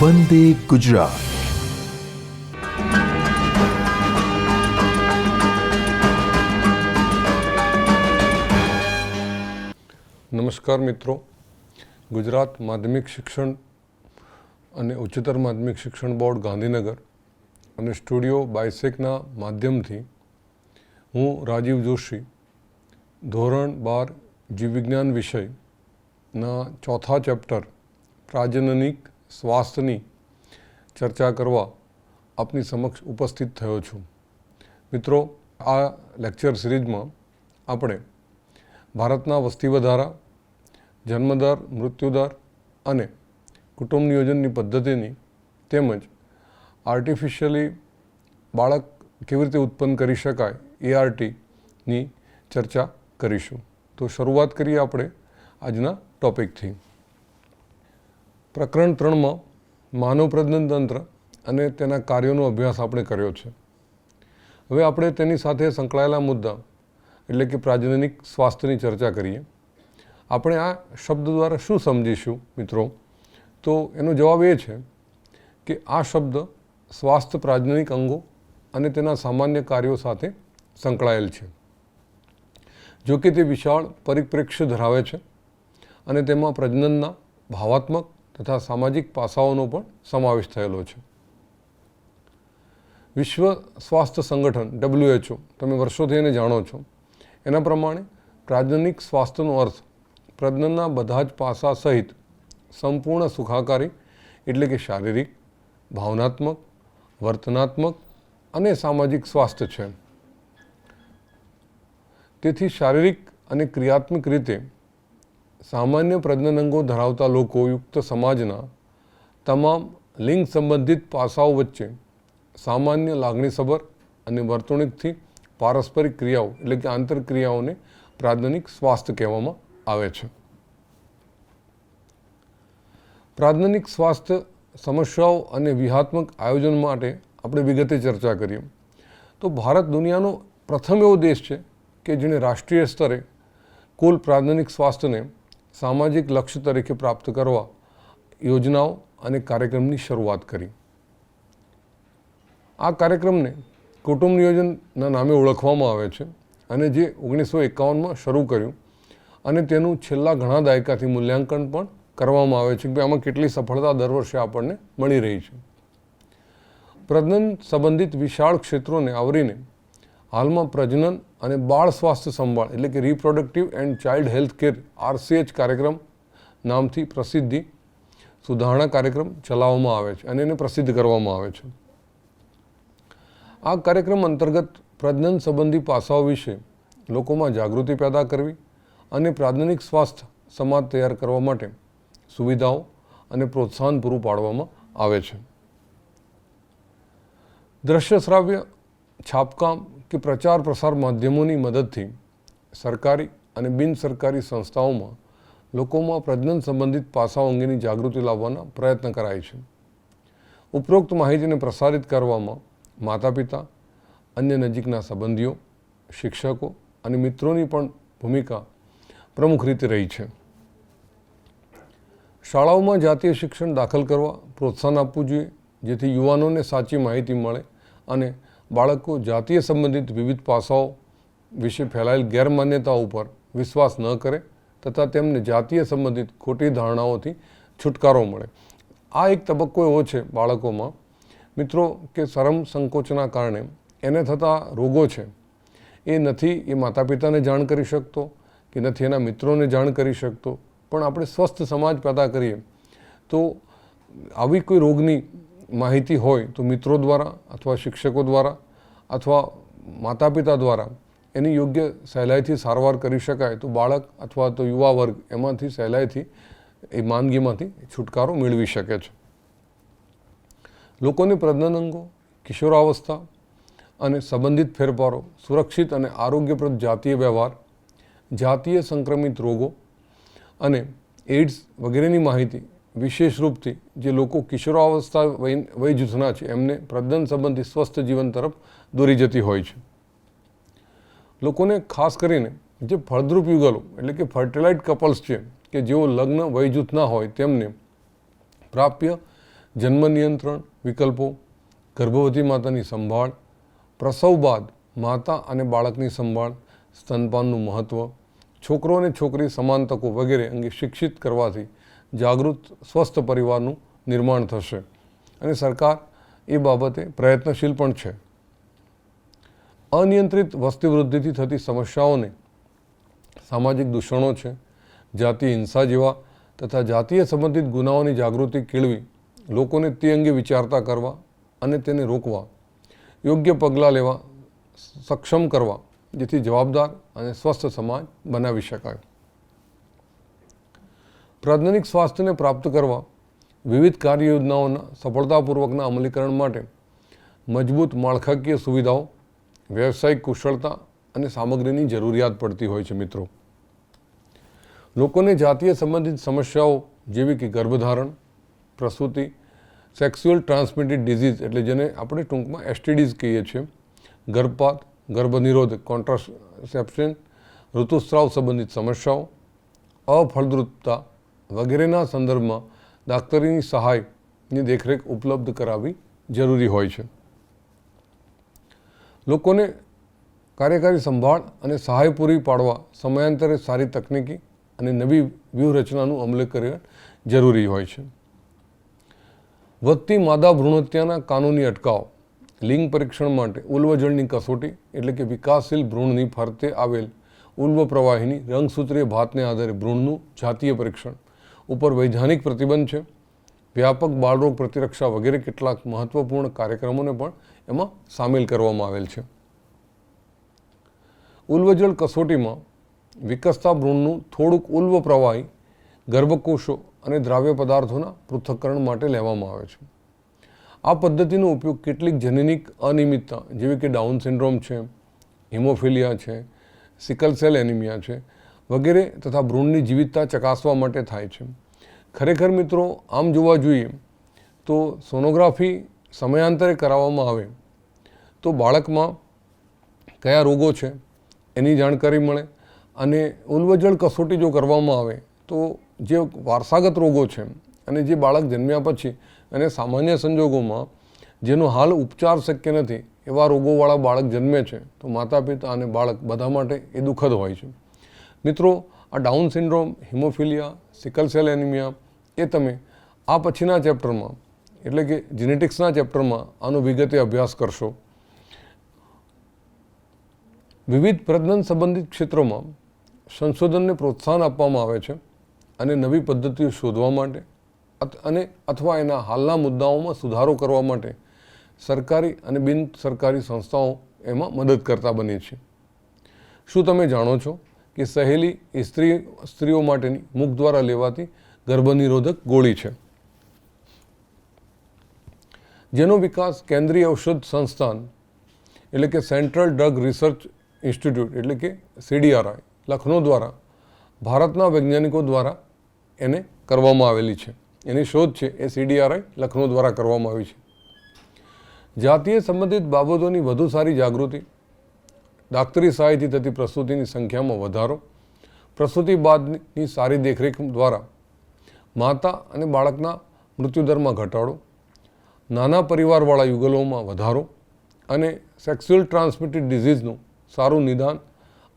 વંદે ગુજરાત. નમસ્કાર મિત્રો, ગુજરાત માધ્યમિક શિક્ષણ અને ઉચ્ચતર માધ્યમિક શિક્ષણ બોર્ડ ગાંધીનગર અને સ્ટુડિયો બાયસેકના માધ્યમથી હું રાજીવ જોશી ધોરણ 12 જીવવિજ્ઞાન વિષયના ચોથા ચેપ્ટર પ્રાજનનિક સ્વાસ્થ્યની ચર્ચા કરવા આપની સમક્ષ ઉપસ્થિત થયો છું. મિત્રો, આ લેક્ચર સિરીઝમાં આપણે ભારતના વસ્તી વધારા, જન્મદર, મૃત્યુદર અને કુટુંબ નિયોજનની પદ્ધતિની તેમજ આર્ટિફિશિયલી બાળક કેવી રીતે ઉત્પન્ન કરી શકાય ARTની ચર્ચા કરીશું. તો શરૂઆત કરીએ આપણે આજના ટૉપિકથી. પ્રકરણ 3માં માનવ પ્રજનન તંત્ર અને તેના કાર્યોનો અભ્યાસ આપણે કર્યો છે. હવે આપણે તેની સાથે સંકળાયેલા મુદ્દા એટલે કે પ્રાજનનિક સ્વાસ્થ્યની ચર્ચા કરીએ. આપણે આ શબ્દ દ્વારા શું સમજીશું મિત્રો? તો એનો જવાબ એ છે કે આ શબ્દ સ્વાસ્થ્ય પ્રાજનનિક અંગો અને તેના સામાન્ય કાર્યો સાથે સંકળાયેલ છે. જો કે તે વિશાળ પરિપ્રેક્ષ્ય ધરાવે છે અને તેમાં પ્રજનનના ભાવાત્મક તથા સામાજિક પાસાઓનો પણ સમાવેશ થયેલો છે. વિશ્વ સ્વાસ્થ્ય સંગઠન WHO, તમે વર્ષોથી એને જાણો છો, એના પ્રમાણે પ્રાજનનિક સ્વાસ્થ્યનો અર્થ પ્રજનનના બધા જ પાસા સહિત સંપૂર્ણ સુખાકારી એટલે કે શારીરિક, ભાવનાત્મક, વર્તનાત્મક અને સામાજિક સ્વાસ્થ્ય છે. તેથી શારીરિક અને ક્રિયાત્મક રીતે સામાન્ય પ્રજનન અંગો ધરાવતા લોકો યુક્ત સમાજના તમામ લિંગ સંબંધિત પાસાઓ વચ્ચે સામાન્ય લાગણીસભર અને વર્તણૂકથી પારસ્પરિક ક્રિયાઓ એટલે કે આંતરક્રિયાઓને પ્રાજનનિક સ્વાસ્થ્ય કહેવામાં આવે છે. પ્રાજનનિક સ્વાસ્થ્ય સમસ્યાઓ અને વ્યૂહાત્મક આયોજન માટે આપણે વિગતે ચર્ચા કરીએ તો ભારત દુનિયાનો પ્રથમ એવો દેશ છે કે જેણે રાષ્ટ્રીય સ્તરે કુલ પ્રાજનનિક સ્વાસ્થ્યને સામાજિક લક્ષ્ય તરીકે પ્રાપ્ત કરવા યોજનાઓ અને કાર્યક્રમની શરૂઆત કરી. આ કાર્યક્રમને કુટુંબ નિયોજનના નામે ઓળખવામાં આવે છે અને જે 1951માં શરૂ કર્યું અને તેનું છેલ્લા ઘણા દાયકાથી મૂલ્યાંકન પણ કરવામાં આવે છે કે આમાં કેટલી સફળતા દર વર્ષે આપણને મળી રહી છે. પ્રજનન સંબંધિત વિશાળ ક્ષેત્રોને આવરીને હાલમાં પ્રજનન અને બાળ સ્વાસ્થ્ય સંભાળ એટલે કે reproductive and child health care RCH કાર્યક્રમ નામથી પ્રસિદ્ધિ સુધારણા કાર્યક્રમ ચલાવવામાં આવે છે અને એને પ્રસિદ્ધ કરવામાં આવે છે. આ કાર્યક્રમ અંતર્ગત પ્રજનન સંબંધી પાસાઓ વિશે લોકોમાં જાગૃતિ પેદા કરવી અને પ્રાજનનિક સ્વાસ્થ્ય સમાજ તૈયાર કરવા માટે સુવિધાઓ અને પ્રોત્સાહન પૂરું પાડવામાં આવે છે. દ્રશ્ય શ્રાવ્ય, છાપકામ કે પ્રચાર પ્રસાર માધ્યમોની મદદથી સરકારી અને બિનસરકારી સંસ્થાઓમાં લોકોમાં પ્રજનન સંબંધિત પાસાઓ અંગેની જાગૃતિ લાવવાના પ્રયત્ન કરાય છે. ઉપરોક્ત માહિતીને પ્રસારિત કરવામાં માતા પિતા, અન્ય નજીકના સંબંધીઓ, શિક્ષકો અને મિત્રોની પણ ભૂમિકા પ્રમુખ રીતે રહી છે. શાળાઓમાં જાતીય શિક્ષણ દાખલ કરવા પ્રોત્સાહન આપવું જોઈએ જેથી યુવાનોને સાચી માહિતી મળે અને બાળકો જાતીય સંબંધિત વિવિધ પાસાઓ વિશે ફેલાયેલ ગેરમાન્યતાઓ ઉપર વિશ્વાસ ન કરે તથા તેમને જાતીય સંબંધિત ખોટી ધારણાઓથી છુટકારો મળે. આ એક તબક્કો એવો છે બાળકોમાં મિત્રો કે શરમ સંકોચના કારણે એને થતા રોગો છે એ નથી એ માતા પિતાને જાણ કરી શકતો કે નથી એના મિત્રોને જાણ કરી શકતો. પણ આપણે સ્વસ્થ સમાજ પેદા કરીએ તો આવી કોઈ રોગની માહિતી હોય તો મિત્રો દ્વારા અથવા શિક્ષકો દ્વારા અથવા માતા પિતા દ્વારા એની યોગ્ય સહેલાઈથી સારવાર કરી શકાય તો બાળક અથવા તો યુવા વર્ગ એમાંથી સહેલાઈથી એ માંદગીમાંથી છુટકારો મેળવી શકે છે. લોકોને પ્રજનન અંગો, કિશોરાવસ્થા અને સંબંધિત ફેરફારો, સુરક્ષિત અને આરોગ્યપ્રદ જાતીય વ્યવહાર, જાતીય સંક્રમિત રોગો અને એઇડ્સ વગેરેની માહિતી વિશેષ રૂપથી જે લોકો કિશોરાવસ્થા વય જૂથના છે એમને પ્રજનન સંબંધી સ્વસ્થ જીવન તરફ દોરી જતી હોય છે. લોકોને ખાસ કરીને જે ફળદ્રુપ યુગલો એટલે કે ફર્ટિલાઇઝડ કપલ્સ છે કે જેઓ લગ્ન વય જૂથના હોય તેમને પ્રાપ્ય જન્મ નિયંત્રણ વિકલ્પો, ગર્ભવતી માતાની સંભાળ, પ્રસવ બાદ માતા અને બાળકની સંભાળ, સ્તનપાનનું મહત્ત્વ, છોકરો અને છોકરી સમાન તકો વગેરે અંગે શિક્ષિત કરવાથી જાગૃત સ્વસ્થ પરિવારનું નિર્માણ થશે અને સરકાર એ બાબતે પ્રયત્નશીલ પણ છે. અનિયંત્રિત વસ્તી વૃદ્ધિથી થતી સમસ્યાઓને સામાજિક દૂષણો છે, જાતીય હિંસા જેવા તથા જાતીય સંબંધિત ગુનાઓની જાગૃતિ કેળવી લોકોને તે અંગે વિચારતા કરવા અને તેને રોકવા, યોગ્ય પગલાં લેવા સક્ષમ કરવા, જેથી જવાબદાર અને સ્વસ્થ સમાજ બનાવી શકાય. પ્રાથમિક સ્વાસ્થ્યને પ્રાપ્ત કરવા વિવિધ કાર્ય યોજનાઓના સફળતાપૂર્વકના અમલીકરણ માટે મજબૂત માળખાકીય સુવિધાઓ, વ્યવસાયિક કુશળતા અને સામગ્રીની જરૂરિયાત પડતી હોય છે. મિત્રો, લોકોને જાતીય સંબંધિત સમસ્યાઓ જેવી કે ગર્ભધારણ, પ્રસૂતિ, સેક્સ્યુઅલ ટ્રાન્સમિટેડ ડિઝીઝ એટલે જેને આપણે ટૂંકમાં STDs કહીએ છીએ, ગર્ભપાત, ગર્ભનિરોધ કોન્ટ્રાસેપ્શન, ઋતુસ્રાવ સંબંધિત સમસ્યાઓ, અફળદ્રુપતા વગેરેના સંદર્ભમાં દાક્તરીની સહાયની દેખરેખ ઉપલબ્ધ કરાવવી જરૂરી હોય છે. લોકોને કાર્યકારી સંભાળ અને સહાય પૂરી પાડવા સમયાંતરે સારી તકનીકી અને નવી વ્યૂહરચનાનું અમલીકરણ જરૂરી હોય છે. વધતી માદા ભ્રૂણહત્યાના કાનૂની અટકાવ, લિંગ પરીક્ષણ માટે ઉલ્વજળની કસોટી એટલે કે વિકાસશીલ ભ્રૂણની ફરતે આવેલ ઉલ્વ પ્રવાહીની રંગસૂત્રીય ભાતને આધારે ભ્રૂણનું જાતીય પરીક્ષણ ઉપર વૈધાનિક પ્રતિબંધ છે. વ્યાપક બાળરોગ પ્રતિરક્ષા વગેરે કેટલાક મહત્વપૂર્ણ કાર્યક્રમોને પણ એમાં સામેલ કરવામાં આવેલ છે. ઉલ્વજળ કસોટીમાં વિકસતા ભ્રૂણનું થોડુંક ઉલ્વ પ્રવાહી ગર્ભકોષો અને દ્રાવ્ય પદાર્થોના પૃથ્થકરણ માટે લેવામાં આવે છે. આ પદ્ધતિનો ઉપયોગ કેટલીક જનનિક અનિયમિતતા જેવી કે ડાઉન સિન્ડ્રોમ છે, હિમોફિલિયા છે, સિકલ સેલ એનિમિયા છે વગેરે તથા ભ્રૂણની જીવિતતા ચકાસવા માટે થાય છે. ખરેખર મિત્રો, આમ જોવા જોઈએ તો સોનોગ્રાફી સમયાંતરે કરાવવામાં આવે તો બાળકમાં કયા રોગો છે એની જાણકારી મળે અને ઉલ્વજળ કસોટી જો કરવામાં આવે તો જે વારસાગત રોગો છે અને જે બાળક જન્મ્યા પછી અને સામાન્ય સંજોગોમાં જેનો હાલ ઉપચાર શક્ય નથી એવા રોગોવાળા બાળક જન્મે છે તો માતા પિતા અને બાળક બધા માટે એ દુઃખદ હોય છે. મિત્રો, આ Down syndrome, haemophilia, sickle cell anaemia એ તમે આ પછીના ચેપ્ટરમાં એટલે કે જીનેટિક્સના ચેપ્ટરમાં આનો વિગતે અભ્યાસ કરશો. વિવિધ પ્રજનન સંબંધિત ક્ષેત્રોમાં સંશોધનને પ્રોત્સાહન આપવામાં આવે છે અને નવી પદ્ધતિઓ શોધવા માટે અને અથવા એના હાલના મુદ્દાઓમાં સુધારો કરવા માટે સરકારી અને બિન સરકારી સંસ્થાઓ એમાં મદદ કરતા બને છે. શું તમે જાણો છો કે સહેલી એ સ્ત્રીઓ માટેની મુખ દ્વારા લેવાતી ગર્ભનિરોધક ગોળી છે, જેનો વિકાસ કેન્દ્રીય ઔષધ સંસ્થાન એટલે કે સેન્ટ્રલ ડ્રગ રિસર્ચ ઇન્સ્ટિટ્યૂટ એટલે કે CDRI લખનૌ દ્વારા ભારતના વૈજ્ઞાનિકો દ્વારા એને કરવામાં આવેલી છે. એની શોધ છે એ CDRI લખનૌ દ્વારા કરવામાં આવી છે. જાતીય સંબંધિત બાબતોની વધુ સારી જાગૃતિ, દાક્તરી સહાયથી થતી પ્રસૂતિની સંખ્યામાં વધારો, પ્રસૂતિ બાદની સારી દેખરેખ દ્વારા માતા અને બાળકના મૃત્યુદરમાં ઘટાડો, નાના પરિવારવાળા યુગલોમાં વધારો અને સેક્સ્યુઅલ ટ્રાન્સમિટેડ ડિઝીઝનું સારું નિદાન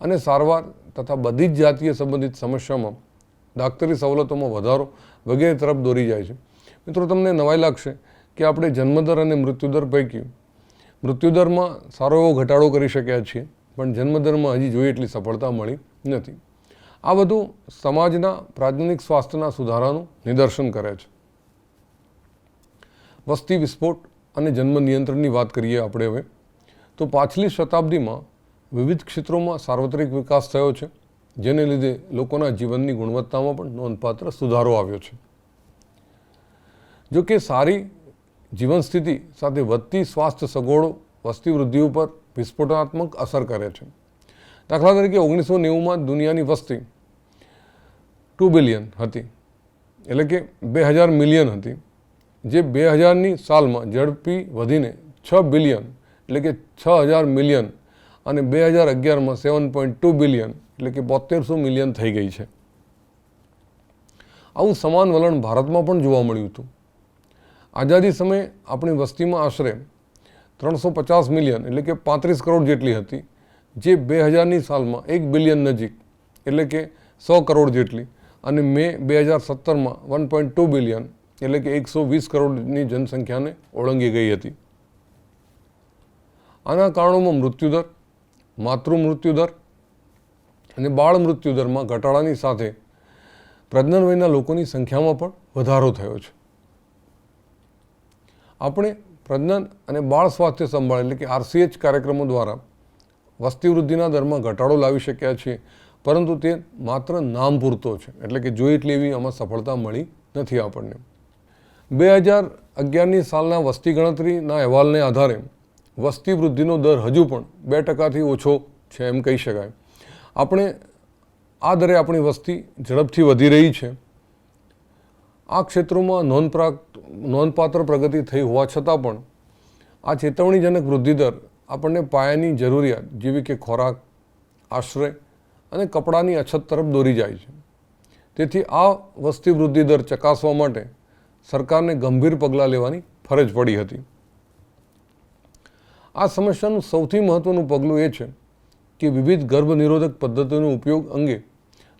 અને સારવાર તથા બધી જ જાતીય સંબંધિત સમસ્યામાં દાક્તરી સવલતોમાં વધારો વગેરે તરફ દોરી જાય છે. મિત્રો, તમને નવાઈ લાગશે કે આપણે જન્મદર અને મૃત્યુદર પૈકી મૃત્યુદરમાં સારો એવો ઘટાડો કરી શક્યા છીએ, પણ જન્મદરમાં હજી જોઈએ એટલી સફળતા મળી નથી. આ બધું સમાજના પ્રાથમિક સ્વાસ્થ્યના સુધારાનું નિદર્શન કરે છે. વસ્તી વિસ્ફોટ અને જન્મ નિયંત્રણની વાત કરીએ આપણે હવે તો પાછલી શતાબ્દીમાં વિવિધ ક્ષેત્રોમાં સાર્વત્રિક વિકાસ થયો છે, જેને લીધે લોકોના જીવનની ગુણવત્તામાં પણ નોંધપાત્ર સુધારો આવ્યો છે. જો કે સારી જીવન સ્થિતિ સાથે વધતી સ્વાસ્થ્ય સગવડો વસ્તી વૃદ્ધિ ઉપર વિસ્ફોટનાત્મક અસર કરે છે. દાખલા તરીકે 1990માં દુનિયાની વસ્તી 2 બિલિયન હતી, એટલે કે 2000 મિલિયન હતી, જે 2000ની સાલમાં ઝડપી વધીને 6 બિલિયન એટલે કે 6000 મિલિયન અને 2011માં 7.2 બિલિયન એટલે કે 7200 મિલિયન થઈ ગઈ છે. આવું સમાન વલણ ભારતમાં પણ જોવા મળ્યું હતું. આઝાદી સમયે આપણી વસ્તીમાં આશરે 350 મિલિયન એટલે કે 35 કરોડ જેટલી હતી, જે 2000ની સાલમાં 1 બિલિયન નજીક એટલે કે 100 કરોડ જેટલી અને મે 2017માં 1.2 બિલિયન એટલે કે 120 કરોડની જનસંખ્યાને ઓળંગી ગઈ હતી. આના કારણોમાં મૃત્યુદર, માતૃ મૃત્યુદર અને બાળ મૃત્યુદરમાં ઘટાડાની સાથે પ્રજનન વયના લોકોની સંખ્યામાં પણ વધારો થયો છે. આપણે પ્રજનન અને બાળ સ્વાસ્થ્ય સંભાળ એટલે કે RCH કાર્યક્રમો દ્વારા વસ્તી વૃદ્ધિના દરમાં ઘટાડો લાવી શક્યા છીએ, પરંતુ તે માત્ર નામ પૂરતો છે, એટલે કે જોઈએ એટલી એવી આમાં સફળતા મળી નથી આપણને. 2011ની સાલના વસ્તી ગણતરીના અહેવાલને આધારે વસ્તી વૃદ્ધિનો દર હજુ પણ 2%થી ઓછો છે એમ કહી શકાય. આપણે આ દરે આપણી વસ્તી ઝડપથી વધી રહી છે. આ ક્ષેત્રોમાં નોંધપાત્ર પ્રગતિ થઈ હોવા છતાં પણ આ ચેતવણીજનક વૃદ્ધિદર આપણને પાયાની જરૂરિયાત જેવી કે ખોરાક, આશ્રય અને કપડાની અછત તરફ દોરી જાય છે. તેથી આ વસ્તી વૃદ્ધિ દર ચકાસવા માટે સરકારને ગંભીર પગલાં લેવાની ફરજ પડી હતી. આ સમસ્યાનું સૌથી મહત્ત્વનું પગલું એ છે કે વિવિધ ગર્ભનિરોધક પદ્ધતિઓનો ઉપયોગ અંગે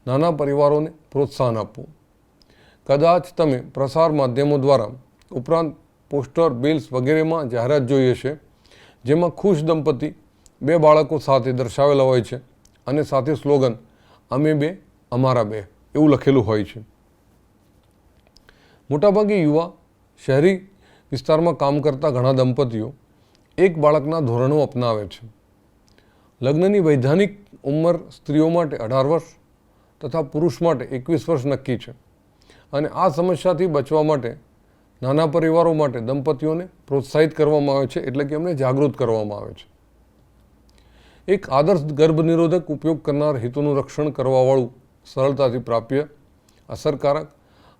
નાના પરિવારોને પ્રોત્સાહન આપવું. કદાચ તમે પ્રસાર માધ્યમો દ્વારા ઉપરાંત પોસ્ટર, બિલ્સ વગેરેમાં જાહેરાત જોઈ હશે, જેમાં ખુશ દંપતી 2 બાળકો સાથે દર્શાવેલા હોય છે અને સાથે સ્લોગન "અમે 2, અમારા 2" એવું લખેલું હોય છે. મોટાભાગે યુવા શહેરી વિસ્તારમાં કામ કરતા ઘણા દંપતીઓ એક બાળકના ધોરણો અપનાવે છે. લગ્નની વૈધાનિક ઉંમર સ્ત્રીઓ માટે 18 વર્ષ તથા પુરુષ માટે 21 વર્ષ નક્કી છે અને આ સમસ્યાથી બચવા માટે નાના પરિવારો માટે દંપતીઓને પ્રોત્સાહિત કરવામાં આવે છે, એટલે કે એમને જાગૃત કરવામાં આવે છે. એક આદર્શ ગર્ભનિરોધક ઉપયોગ કરનાર હિતોનું રક્ષણ કરવાવાળું, સરળતાથી પ્રાપ્ય, અસરકારક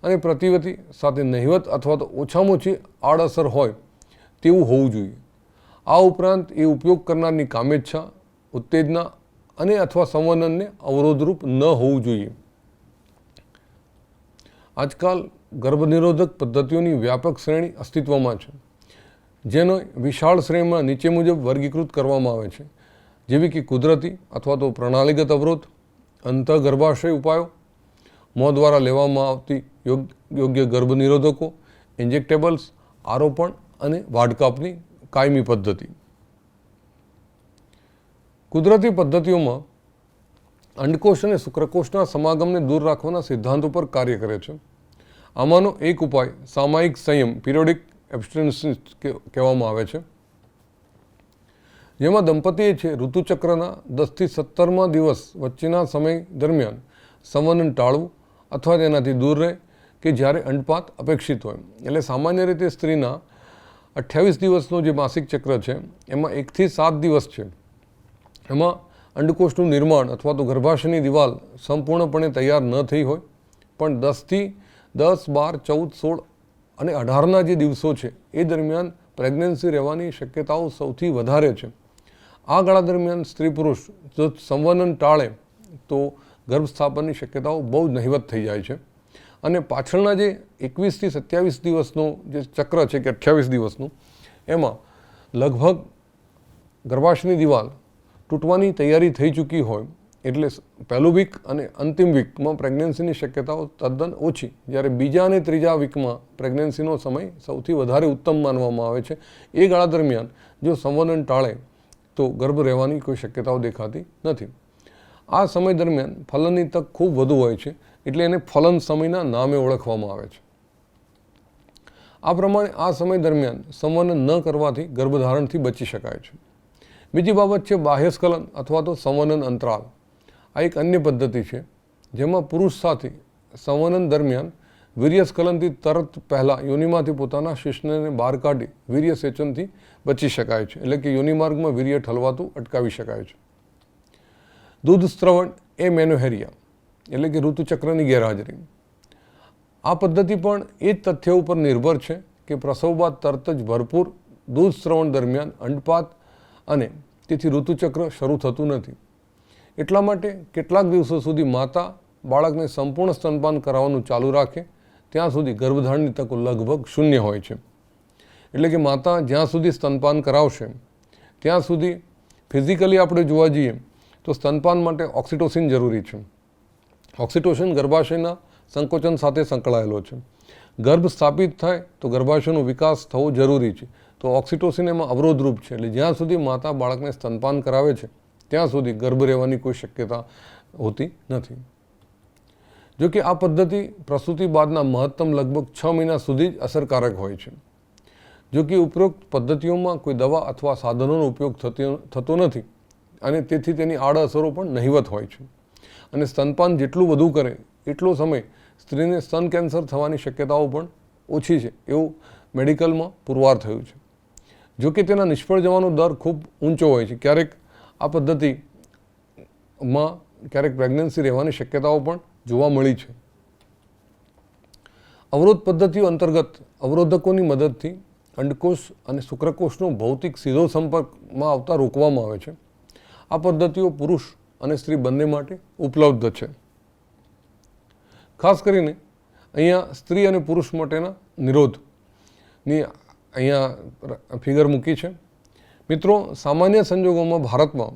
અને પ્રતિવતી સાથે નહિવત અથવા તો ઓછામાં ઓછી આડઅસર હોય તેવું હોવું જોઈએ. આ ઉપરાંત એ ઉપયોગ કરનારની કામેચ્છા, ઉત્તેજના અને અથવા સંવનનને અવરોધરૂપ ન હોવું જોઈએ. આજકાલ ગર્ભનિરોધક પદ્ધતિઓની વ્યાપક શ્રેણી અસ્તિત્વમાં છે, જેનો વિશાળ શ્રેણીમાં નીચે મુજબ વર્ગીકૃત કરવામાં આવે છે, જેવી કે કુદરતી અથવા તો પ્રણાલીગત અવરોધ, અંતઃગર્ભાશય ઉપાયો, મોં દ્વારા લેવામાં આવતી યોગ્ય ગર્ભનિરોધકો, ઇન્જેક્ટેબલ્સ, આરોપણ અને વાઢકાપની કાયમી પદ્ધતિ. કુદરતી પદ્ધતિઓમાં અંડકોષ અને શુક્રકોષના સમાગમને દૂર રાખવાના સિદ્ધાંત ઉપર કાર્ય કરે છે. આમાંનો એક ઉપાય સામયિક સંયમ, પિરિયોડિક એબ્સ્ટિનન્સ કહેવામાં આવે છે, જેમાં દંપતીએ છે ઋતુચક્રના 10થી 17મા દિવસ વચ્ચેના સમય દરમિયાન સંવનન ટાળવું અથવા તેનાથી દૂર રહે કે જ્યારે અંડપાત અપેક્ષિત હોય. એટલે સામાન્ય રીતે સ્ત્રીના 28 દિવસનો જે માસિક ચક્ર છે એમાં 1 થી 7 દિવસ છે, એમાં અંડકોષનું નિર્માણ અથવા તો ગર્ભાશયની દિવાલ સંપૂર્ણપણે તૈયાર ન થઈ હોય, પણ 10, 12, 14, 16 અને 18ના જે દિવસો છે એ દરમિયાન પ્રેગ્નન્સી રહેવાની શક્યતાઓ સૌથી વધારે છે. આ ગાળા દરમિયાન સ્ત્રી પુરુષ જો સંવનન ટાળે તો ગર્ભસ્થાપનની શક્યતાઓ બહુ જ નહિવત થઈ જાય છે. અને પાછળના જે 21 થી 27 દિવસનું જે ચક્ર છે કે 28 દિવસનું, એમાં લગભગ ગર્ભાશયની દિવાલ તૂટવાની તૈયારી થઈ ચૂકી હોય, એટલે પહેલું વીક અને અંતિમ વીકમાં પ્રેગ્નન્સીની શક્યતાઓ તદ્દન ઓછી, જ્યારે બીજા અને ત્રીજા વીકમાં પ્રેગ્નન્સીનો સમય સૌથી વધારે ઉત્તમ માનવામાં આવે છે. એ ગાળા દરમિયાન જો સંવનન ટાળે તો ગર્ભ રહેવાની કોઈ શક્યતાઓ દેખાતી નથી. આ સમય દરમિયાન ફલનની તક ખૂબ વધુ હોય છે, એટલે એને ફલન સમયના નામે ઓળખવામાં આવે છે. આ પ્રમાણે આ સમય દરમિયાન સંવનન ન કરવાથી ગર્ભધારણથી બચી શકાય છે. બીજી બાબત છે બાહ્યસ્ખલન અથવા તો સંવનન અંતરાલ. આ એક અન્ય પદ્ધતિ છે, જેમાં પુરુષ સાથે સંવનન દરમિયાન વીર્યસ્ખલનથી તરત પહેલાં યોનિમાંથી પોતાના શિશ્નને બહાર કાઢી વીર્યસેચનથી બચી શકાય છે, એટલે કે યોનિમાર્ગમાં વીર્ય ઠલવાતું અટકાવી શકાય છે. દૂધ સ્ત્રવણ એ મેનોહેરિયા એટલે કે ઋતુચક્રની ગેરહાજરી. આ પદ્ધતિ પણ એ જ તથ્ય ઉપર નિર્ભર છે કે પ્રસવ બાદ તરત જ ભરપૂર દૂધ સ્ત્રવણ દરમિયાન અંડપાત અને તેથી ઋતુચક્ર શરૂ થતું નથી. એટલા માટે કેટલાક દિવસો સુધી માતા બાળકને સંપૂર્ણ સ્તનપાન કરાવવાનું ચાલુ રાખે ત્યાં સુધી ગર્ભધારણની તકો લગભગ શૂન્ય હોય છે. એટલે કે માતા જ્યાં સુધી સ્તનપાન કરાવશે ત્યાં સુધી ફિઝિકલી આપણે જોવા જઈએ તો સ્તનપાન માટે ઓક્સિટોસિન જરૂરી છે. ઓક્સિટોસિન ગર્ભાશયના સંકોચન સાથે સંકળાયેલો છે. ગર્ભ સ્થાપિત થાય તો ગર્ભાશયનો વિકાસ થવો જરૂરી છે. તો ઓક્સિટોસિન એમાં અવરોધરૂપ છે. એટલે જ્યાં સુધી માતા બાળકને સ્તનપાન કરાવે છે ત્યાં સુધી ગર્ભ રહેવાની કોઈ શક્યતા હોતી નથી. જો કે આ પદ્ધતિ પ્રસૂતિ બાદના મહત્તમ લગભગ 6 મહિના સુધી જ અસરકારક હોય છે. જો કે ઉપરોક્ત પદ્ધતિઓમાં કોઈ દવા અથવા સાધનોનો ઉપયોગ થતો નથી અને તેથી તેની આડઅસરો પણ નહિવત હોય છે. અને સ્તનપાન જેટલું વધુ કરે એટલો સમય સ્ત્રીને સ્તન કેન્સર થવાની શક્યતાઓ પણ ઓછી છે એવું મેડિકલમાં પુરવાર થયું છે. જો કે તેના નિષ્ફળ જવાનો દર ખૂબ ઊંચો હોય છે. ક્યારેક આ પદ્ધતિમાં ક્યારેક પ્રેગ્નન્સી રહેવાની શક્યતાઓ પણ જોવા મળી છે. અવરોધ પદ્ધતિઓ અંતર્ગત અવરોધકોની મદદથી અંડકોષ અને શુક્રકોષનો ભૌતિક સીધો સંપર્કમાં આવતા રોકવામાં આવે છે. આ પદ્ધતિઓ પુરુષ અને સ્ત્રી બંને માટે ઉપલબ્ધ છે. ખાસ કરીને અહીંયા સ્ત્રી અને પુરુષ માટેના નિરોધની અહીંયા ફિગર મૂકી છે. મિત્રો, સામાન્ય સંજોગોમાં ભારતમાં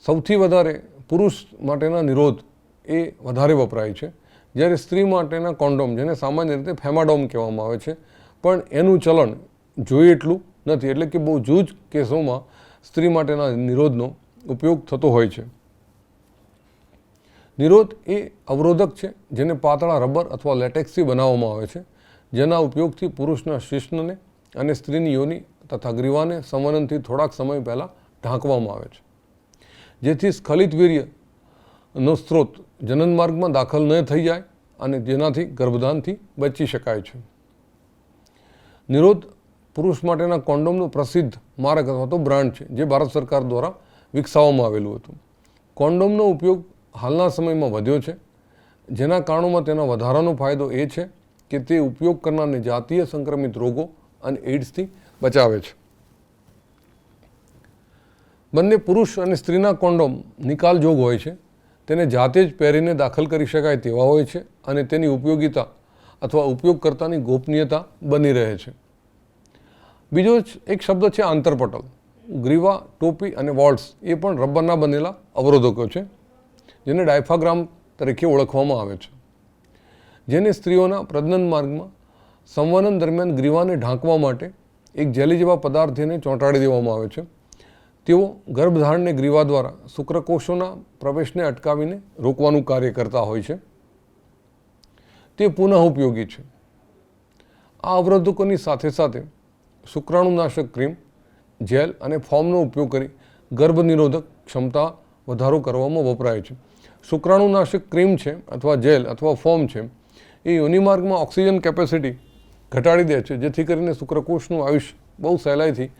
સૌથી વધારે પુરુષ માટેના નિરોધ એ વધારે વપરાય છે, જ્યારે સ્ત્રી માટેના કોન્ડોમ, જેને સામાન્ય રીતે ફેમાડોમ કહેવામાં આવે છે, પણ એનું ચલણ જોઈએ એટલું નથી. એટલે કે બહુ જૂજ કેસોમાં સ્ત્રી માટેના નિરોધનો ઉપયોગ થતો હોય છે. નિરોધ એ અવરોધક છે જેને પાતળા રબર અથવા લેટેક્સથી બનાવવામાં આવે છે, જેના ઉપયોગથી પુરુષના શિશ્નને અને સ્ત્રીની યોનિ તથા ગ્રીવાને સંવનનથી થોડાક સમય પહેલાં ઢાંકવામાં આવે છે, જેથી સ્ખલિત વીર્યનો સ્ત્રોત જનન માર્ગમાં દાખલ ન થઈ જાય અને જેનાથી ગર્ભધાનથી બચી શકાય છે. નિરોધ પુરુષ માટેના કોન્ડોમનું પ્રસિદ્ધ માર્ગ અથવા તો બ્રાન્ડ છે, જે ભારત સરકાર દ્વારા વિકસાવવામાં આવેલું હતું. કોન્ડોમનો ઉપયોગ હાલના સમયમાં વધ્યો છે. જેના કારણોમાં તેનો વધારાનો ફાયદો એ છે કે તે ઉપયોગ કરનારને જાતીય સંક્રમિત રોગો અને એઇડ્સથી બચાવે છે. બંને પુરુષ અને સ્ત્રીના કોન્ડોમ નિકાલજોગ હોય છે. તેને જાતે જ પહેરીને દાખલ કરી શકાય તેવા હોય છે અને તેની ઉપયોગિતા અથવા ઉપયોગકર્તાની ગોપનીયતા બની રહે છે. બીજો એક શબ્દ છે આંતરપટલ. ગ્રીવા, ટોપી અને વોલ્ટ્સ એ પણ રબરના બનેલા અવરોધકો છે, જેને ડાયફ્રાગ્રામ તરીકે ઓળખવામાં આવે છે, જેને સ્ત્રીઓના પ્રજનન માર્ગમાં સંવનન દરમિયાન ગ્રીવાને ઢાંકવા માટે એક જેલી જેવા પદાર્થને ચોંટાડી દેવામાં આવે છે. તેઓ ગર્ભધારણને ગ્રીવા દ્વારા શુક્રકોષોના પ્રવેશને અટકાવીને રોકવાનું કાર્ય કરતા હોય છે. તે પુનઃ ઉપયોગી છે. આ અવરોધકોની સાથે સાથે શુક્રાણુનાશક ક્રીમ, જેલ અને ફોર્મનો ઉપયોગ કરી ગર્ભ નિરોધક ક્ષમતા વધારો કરવામાં વપરાય છે. શુક્રાણુનાશક ક્રીમ છે અથવા જેલ અથવા ફોર્મ છે એ યોનિમાર્ગમાં ઓક્સિજન કેપેસિટી ઘટાડી દે છે, જેથી કરીને શુક્રકોષનું આયુષ્ય બહુ સહેલાઈથી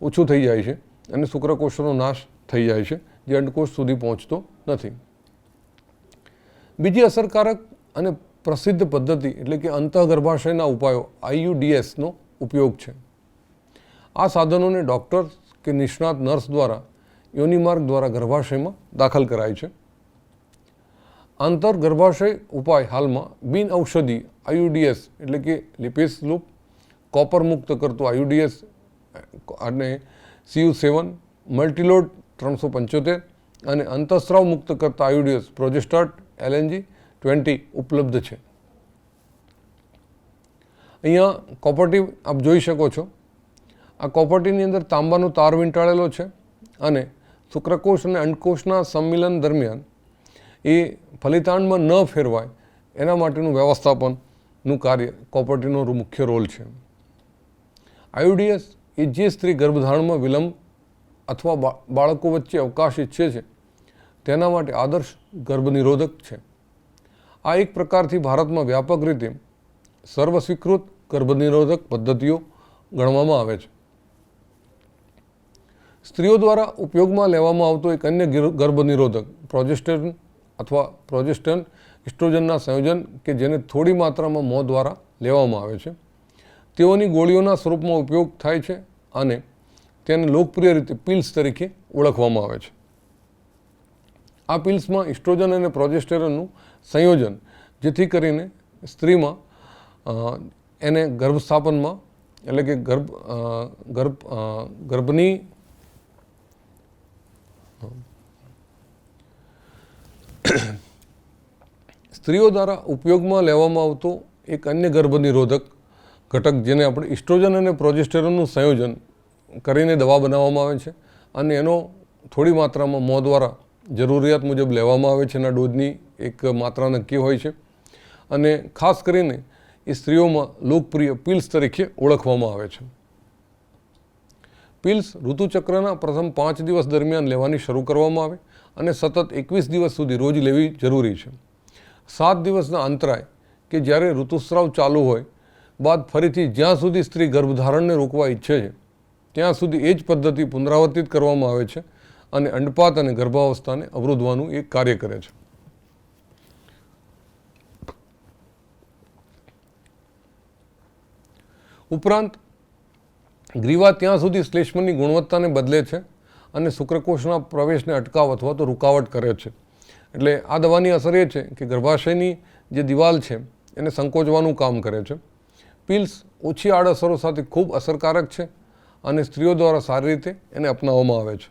ઓછું થઈ જાય છે અને શુક્રકોષોનો નાશ થઈ જાય છે, જે અંડકોષ સુધી પહોંચતો નથી. બીજી અસરકારક અને પ્રસિદ્ધ પદ્ધતિ એટલે કે અંતઃગર્ભાશયના ઉપાયો IUDSનો ઉપયોગ છે. આ સાધનોને ડૉક્ટર કે નિષ્ણાત નર્સ દ્વારા યોનિમાર્ગ દ્વારા ગર્ભાશયમાં દાખલ કરાય છે. આંતરગર્ભાશય ઉપાય હાલમાં બિન ઔષધિ IUDS એટલે કે લિપેસ લૂપ, કોપર મુક્ત કરતો IUDS અને CU7, મલ્ટીલોડ 375 અને અંતઃસ્રાવ મુક્ત કરતા IUDS પ્રોજેસ્ટાટ LNG-20 ઉપલબ્ધ છે. અહીંયા કોપરટી આપ જોઈ શકો છો. આ કોપરટીની અંદર તાંબાનો તાર વીંટાળેલો છે અને શુક્રકોષ અને અંડકોષના સંમિલન દરમિયાન એ ફલિતાંડમાં ન ફેરવાય એના માટેનું વ્યવસ્થાપનનું કાર્ય કોપરટીનો મુખ્ય રોલ છે. IUDS એ જે સ્ત્રી ગર્ભધારણમાં વિલંબ અથવા બાળકો વચ્ચે અવકાશ ઈચ્છે છે તેના માટે આદર્શ ગર્ભનિરોધક છે. આ એક પ્રકારથી ભારતમાં વ્યાપક રીતે સર્વસ્વીકૃત ગર્ભનિરોધક પદ્ધતિઓ ગણવામાં આવે છે. સ્ત્રીઓ દ્વારા ઉપયોગમાં લેવામાં આવતો એક અન્ય ગર્ભનિરોધક પ્રોજેસ્ટેરોન અથવા પ્રોજેસ્ટેરોન ઇસ્ટ્રોજનના સંયોજન કે જેને થોડી માત્રામાં મોં દ્વારા લેવામાં આવે છે. તેઓની ગોળીઓના સ્વરૂપમાં ઉપયોગ થાય છે અને તેને લોકપ્રિય રીતે પિલ્સ તરીકે ઓળખવામાં આવે છે. આ પિલ્સમાં ઇસ્ટ્રોજન અને પ્રોજેસ્ટેરોનનું સંયોજન જેથી કરીને સ્ત્રીમાં એને ગર્ભસ્થાપનમાં એટલે કે ગર્ભની સ્ત્રીઓ દ્વારા ઉપયોગમાં લેવામાં આવતો એક અન્ય ગર્ભનિરોધક ઘટક જેને આપણે ઇસ્ટ્રોજન અને પ્રોજેસ્ટેરોનનું સંયોજન કરીને દવા બનાવવામાં આવે છે અને એનો થોડી માત્રામાં મોં દ્વારા જરૂરિયાત મુજબ લેવામાં આવે છે. એના ડોઝની એક માત્રા નક્કી હોય છે અને ખાસ કરીને એ સ્ત્રીઓમાં લોકપ્રિય પિલ્સ તરીકે ઓળખવામાં આવે છે. પિલ્સ ઋતુચક્રના પ્રથમ 5 દિવસ દરમિયાન લેવાની શરૂ કરવામાં આવે અને સતત 21 દિવસ સુધી રોજ લેવી જરૂરી છે. 7 દિવસના અંતરાય કે જ્યારે ઋતુસ્રાવ ચાલુ હોય બાદ ફરીથી જ્યાં સુધી સ્ત્રી ગર્ભધારણને રોકવા ઈચ્છે છે ત્યાં સુધી એ જ પદ્ધતિ પુનરાવર્તિત કરવામાં આવે છે અને અંડપાત અને ગર્ભાવસ્થાને અવરોધવાનું એક કાર્ય કરે છે. ઉપરાંત ગ્રીવા ત્યાં સુધી શ્લેષ્મની ગુણવત્તાને બદલે છે અને શુક્રકોષના પ્રવેશને અટકાવ અથવા તો રૂકાવટ કરે છે. એટલે આ દવાની અસર એ છે કે ગર્ભાશયની જે દિવાલ છે એને સંકોચવાનું કામ કરે છે. પિલ્સ ઓછી આડઅસરો સાથે ખૂબ અસરકારક છે અને સ્ત્રીઓ દ્વારા સારી રીતે એને અપનાવવામાં આવે છે.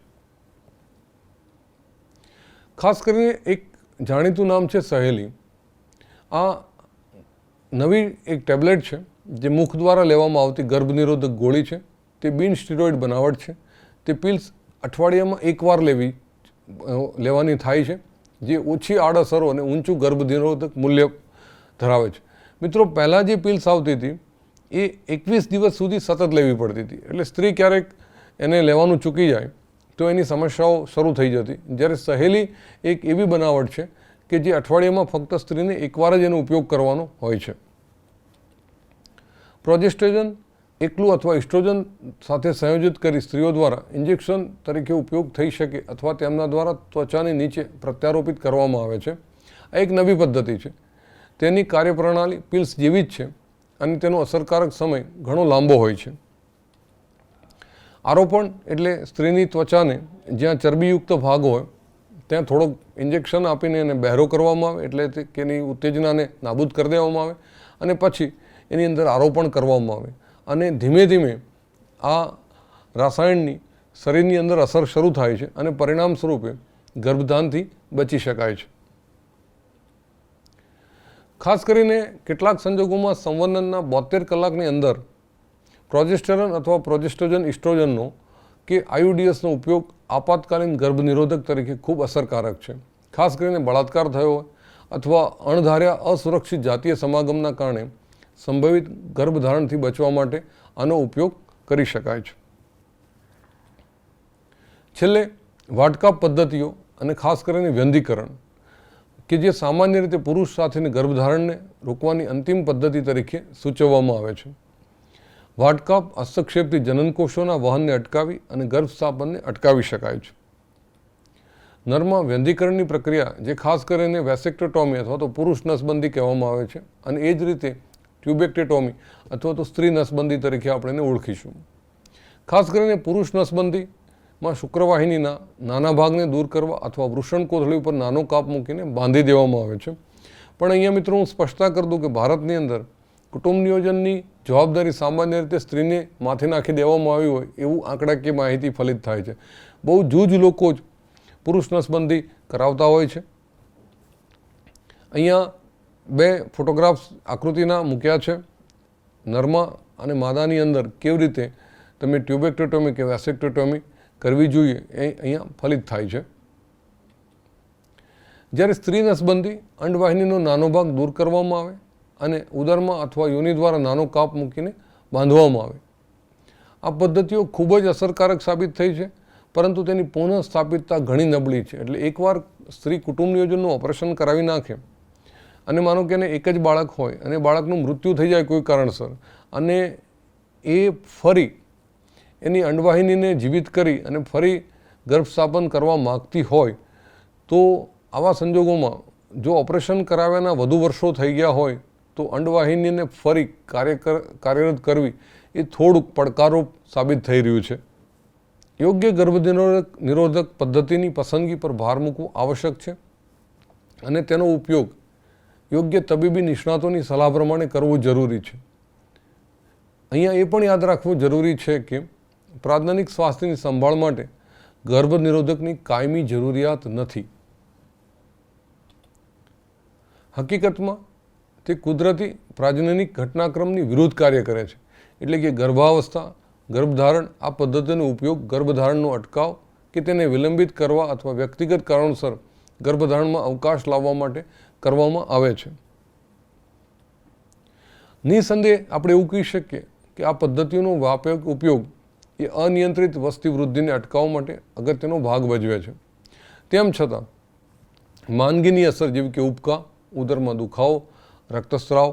ખાસ કરીને એક જાણીતું નામ છે સહેલી. આ નવી એક ટેબ્લેટ છે જે મુખ દ્વારા લેવામાં આવતી ગર્ભનિરોધક ગોળી છે. તે બિન સ્ટીરોઇડ બનાવટ છે. તે પિલ્સ અઠવાડિયામાં એકવાર લેવાની થાય છે જે ઓછી આડઅસરો અને ઊંચું ગર્ભનિરોધક મૂલ્ય ધરાવે છે. મિત્રો, પહેલાં જે પિલ્સ આવતી હતી એ 21 દિવસ સુધી સતત લેવી પડતી હતી. એટલે સ્ત્રી ક્યારેક એને લેવાનું ચૂકી જાય તો એની સમસ્યાઓ શરૂ થઈ જતી. જ્યારે સહેલી એક એવી બનાવટ છે કે જે અઠવાડિયામાં ફક્ત સ્ત્રીને એકવાર જ એનો ઉપયોગ કરવાનો હોય છે. પ્રોજેસ્ટેરોન એકલું અથવા ઇસ્ટ્રોજન સાથે સંયોજિત કરી સ્ત્રીઓ દ્વારા ઇન્જેક્શન તરીકે ઉપયોગ થઈ શકે અથવા તેમના દ્વારા ત્વચાની નીચે પ્રત્યારોપિત કરવામાં આવે છે. આ એક નવી પદ્ધતિ છે. તેની કાર્યપ્રણાલી પિલ્સ જેવી જ છે અને તેનો અસરકારક સમય ઘણો લાંબો હોય છે. આરોપણ એટલે સ્ત્રીની ત્વચાને જ્યાં ચરબીયુક્ત ભાગ હોય ત્યાં થોડોક ઇન્જેક્શન આપીને એને બહેરો કરવામાં આવે, એટલે કે એની ઉત્તેજનાને નાબૂદ કરી દેવામાં આવે અને પછી એની અંદર આરોપણ કરવામાં આવે અને ધીમે ધીમે આ રાસાયણની શરીરની અંદર અસર શરૂ થાય છે અને પરિણામ સ્વરૂપે ગર્ભધાનથી બચી શકાય છે. ખાસ કરીને કેટલાક સંજોગોમાં સંવર્ધનના 72 કલાકની અંદર પ્રોજેસ્ટેરોન અથવા પ્રોજેસ્ટેરોન ઇસ્ટ્રોજનનો કે આયુડીએસનો ઉપયોગ આપાતકાલીન ગર્ભનિરોધક તરીકે ખૂબ અસરકારક છે. ખાસ કરીને બળાત્કાર થયો હોય અથવા અણધાર્યા અસુરક્ષિત જાતીય સમાગમના કારણે સંભવિત ગર્ભધારણથી બચવા માટે આનો ઉપયોગ કરી શકાય છે. છેલ્લે વાટકાપ પદ્ધતિઓ અને ખાસ કરીને વ્યંધીકરણ કે જે સામાન્ય રીતે પુરુષ સાથેની ગર્ભધારણને રોકવાની અંતિમ પદ્ધતિ તરીકે સૂચવવામાં આવે છે. વાટકાપ હસ્તક્ષેપથી જનનકોષોના વહનને અટકાવી અને ગર્ભસ્થાપનને અટકાવી શકાય છે. નરમાં વ્યંધીકરણની પ્રક્રિયા જે ખાસ કરીને વેસેક્ટોટોમી અથવા તો પુરુષ નસબંધી કહેવામાં આવે છે અને એ જ રીતે ટ્યુબેક્ટેટોમી અથવા તો સ્ત્રી નસબંધી તરીકે આપણે એને ઓળખીશું. ખાસ કરીને પુરુષ નસબંધીમાં શુક્રવાહિનીના નાના ભાગને દૂર કરવા અથવા વૃષણ કોથળી ઉપર નાનો કાપ મૂકીને બાંધી દેવામાં આવે છે. પણ અહીંયા મિત્રો હું સ્પષ્ટતા કરી દઉં કે ભારતની અંદર કુટુંબ નિયોજનની જવાબદારી સામાન્ય રીતે સ્ત્રીને માથે નાખી દેવામાં આવી હોય એવું આંકડાકીય માહિતી ફલિત થાય છે. બહુ જૂજ લોકો જ પુરુષ નસબંધી કરાવતા હોય છે. અહીંયા 2 ફોટોગ્રાફ્સ આકૃતિના મૂક્યા છે. નરમાં અને માદાની અંદર કેવી રીતે તમે ટ્યુબેક્ટેટોમી કે વેસેક્ટોટોમી કરવી જોઈએ એ અહીંયા ફલિત થાય છે. જ્યારે સ્ત્રી નસબંધી અંડવાહિનીનો નાનો ભાગ દૂર કરવામાં આવે અને ઉદરમાં અથવા યોનિ દ્વારા નાનો કાપ મૂકીને બાંધવામાં આવે. આ પદ્ધતિઓ ખૂબ જ અસરકારક સાબિત થઈ છે, પરંતુ તેની પુનઃસ્થાપિતતા ઘણી નબળી છે. એટલે એકવાર સ્ત્રી કુટુંબ નિયોજનનું ઓપરેશન કરાવી નાખે અને માનો કે એને એક જ બાળક હોય અને બાળકનું મૃત્યુ થઈ જાય કોઈ કારણસર અને એ ફરી એની અંડવાહિનીને જીવિત કરી અને ફરી ગર્ભસ્થાપન કરવા માગતી હોય તો આવા સંજોગોમાં જો ઓપરેશન કરાવ્યાના વધુ વર્ષો થઈ ગયા હોય તો અંડવાહિનીને ફરી કાર્યરત કરવી એ થોડુંક પડકારરૂપ સાબિત થઈ રહ્યું છે. યોગ્ય ગર્ભનિરોધક પદ્ધતિની પસંદગી પર ભાર મૂકવો આવશ્યક છે અને તેનો ઉપયોગ યોગ્ય તબીબી નિષ્ણાતોની સલાહ પ્રમાણે કરવું જરૂરી છે. અહીંયા એ પણ યાદ રાખવું જરૂરી છે કે પ્રાજ્ઞાનિક સ્વાસ્થ્યની સંભાળ માટે ગર્ભ નિરોધકની કાયમી જરૂરિયાત નથી. હકીકતમાં તે કુદરતી પ્રાજ્ઞાનિક ઘટનાક્રમની વિરુદ્ધ કાર્ય કરે છે. એટલે કે ગર્ભાવસ્થા, ગર્ભધારણ આ પદ્ધતિનો ઉપયોગ ગર્ભધારણનો અટકાવ કે તેને વિલંબિત કરવા અથવા વ્યક્તિગત કારણોસર ગર્ભધારણમાં અવકાશ લાવવા માટે કરવામાં આવે છે. નિસંદેહ આપણે એવું કહી શકીએ કે આ પદ્ધતિઓનો વ્યાપક ઉપયોગ એ અનિયંત્રિત વસ્તી વૃદ્ધિને અટકાવવા માટે અગત્યનો ભાગ ભજવે છે. તેમ છતાં માંદગીની અસર જેવી કે ઉબકા, ઉદરમાં દુખાવો, રક્તસ્રાવ,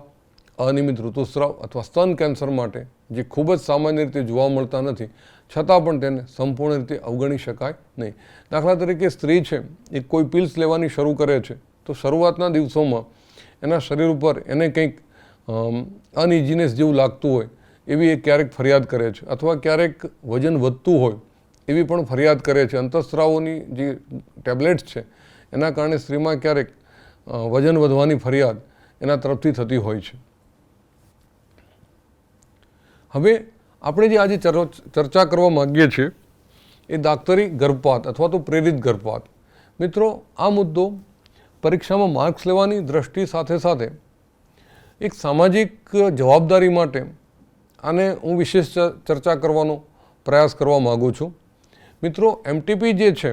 અનિયમિત ઋતુસ્રાવ અથવા સ્તન કેન્સર માટે જે ખૂબ જ સામાન્ય રીતે જોવા મળતા નથી, છતાં પણ તેને સંપૂર્ણ રીતે અવગણી શકાય નહીં. દાખલા તરીકે સ્ત્રી છે એ કોઈ પિલ્સ લેવાની શરૂ કરે છે તો શરૂઆતના દિવસોમાં એના શરીર ઉપર એને કંઈક અનઇઝીનેસ જેવું લાગતું હોય એવી એ ક્યારેક ફરિયાદ કરે છે, અથવા ક્યારેક વજન વધતું હોય એવી પણ ફરિયાદ કરે છે. અંતઃસ્ત્રાવોની જે ટેબ્લેટ્સ છે એના કારણે સ્ત્રીમાં ક્યારેક વજન વધવાની ફરિયાદ એના તરફથી થતી હોય છે. હવે આપણે જે આજે ચર્ચા કરવા માગીએ છીએ એ દાક્તરી ગર્ભપાત અથવા તો પ્રેરિત ગર્ભપાત. મિત્રો, આ મુદ્દો પરીક્ષામાં માર્ક્સ લેવાની દ્રષ્ટિ સાથે સાથે એક સામાજિક જવાબદારી માટે આને હું વિશેષ ચર્ચા કરવાનો પ્રયાસ કરવા માગું છું. મિત્રો, એમટીપી જે છે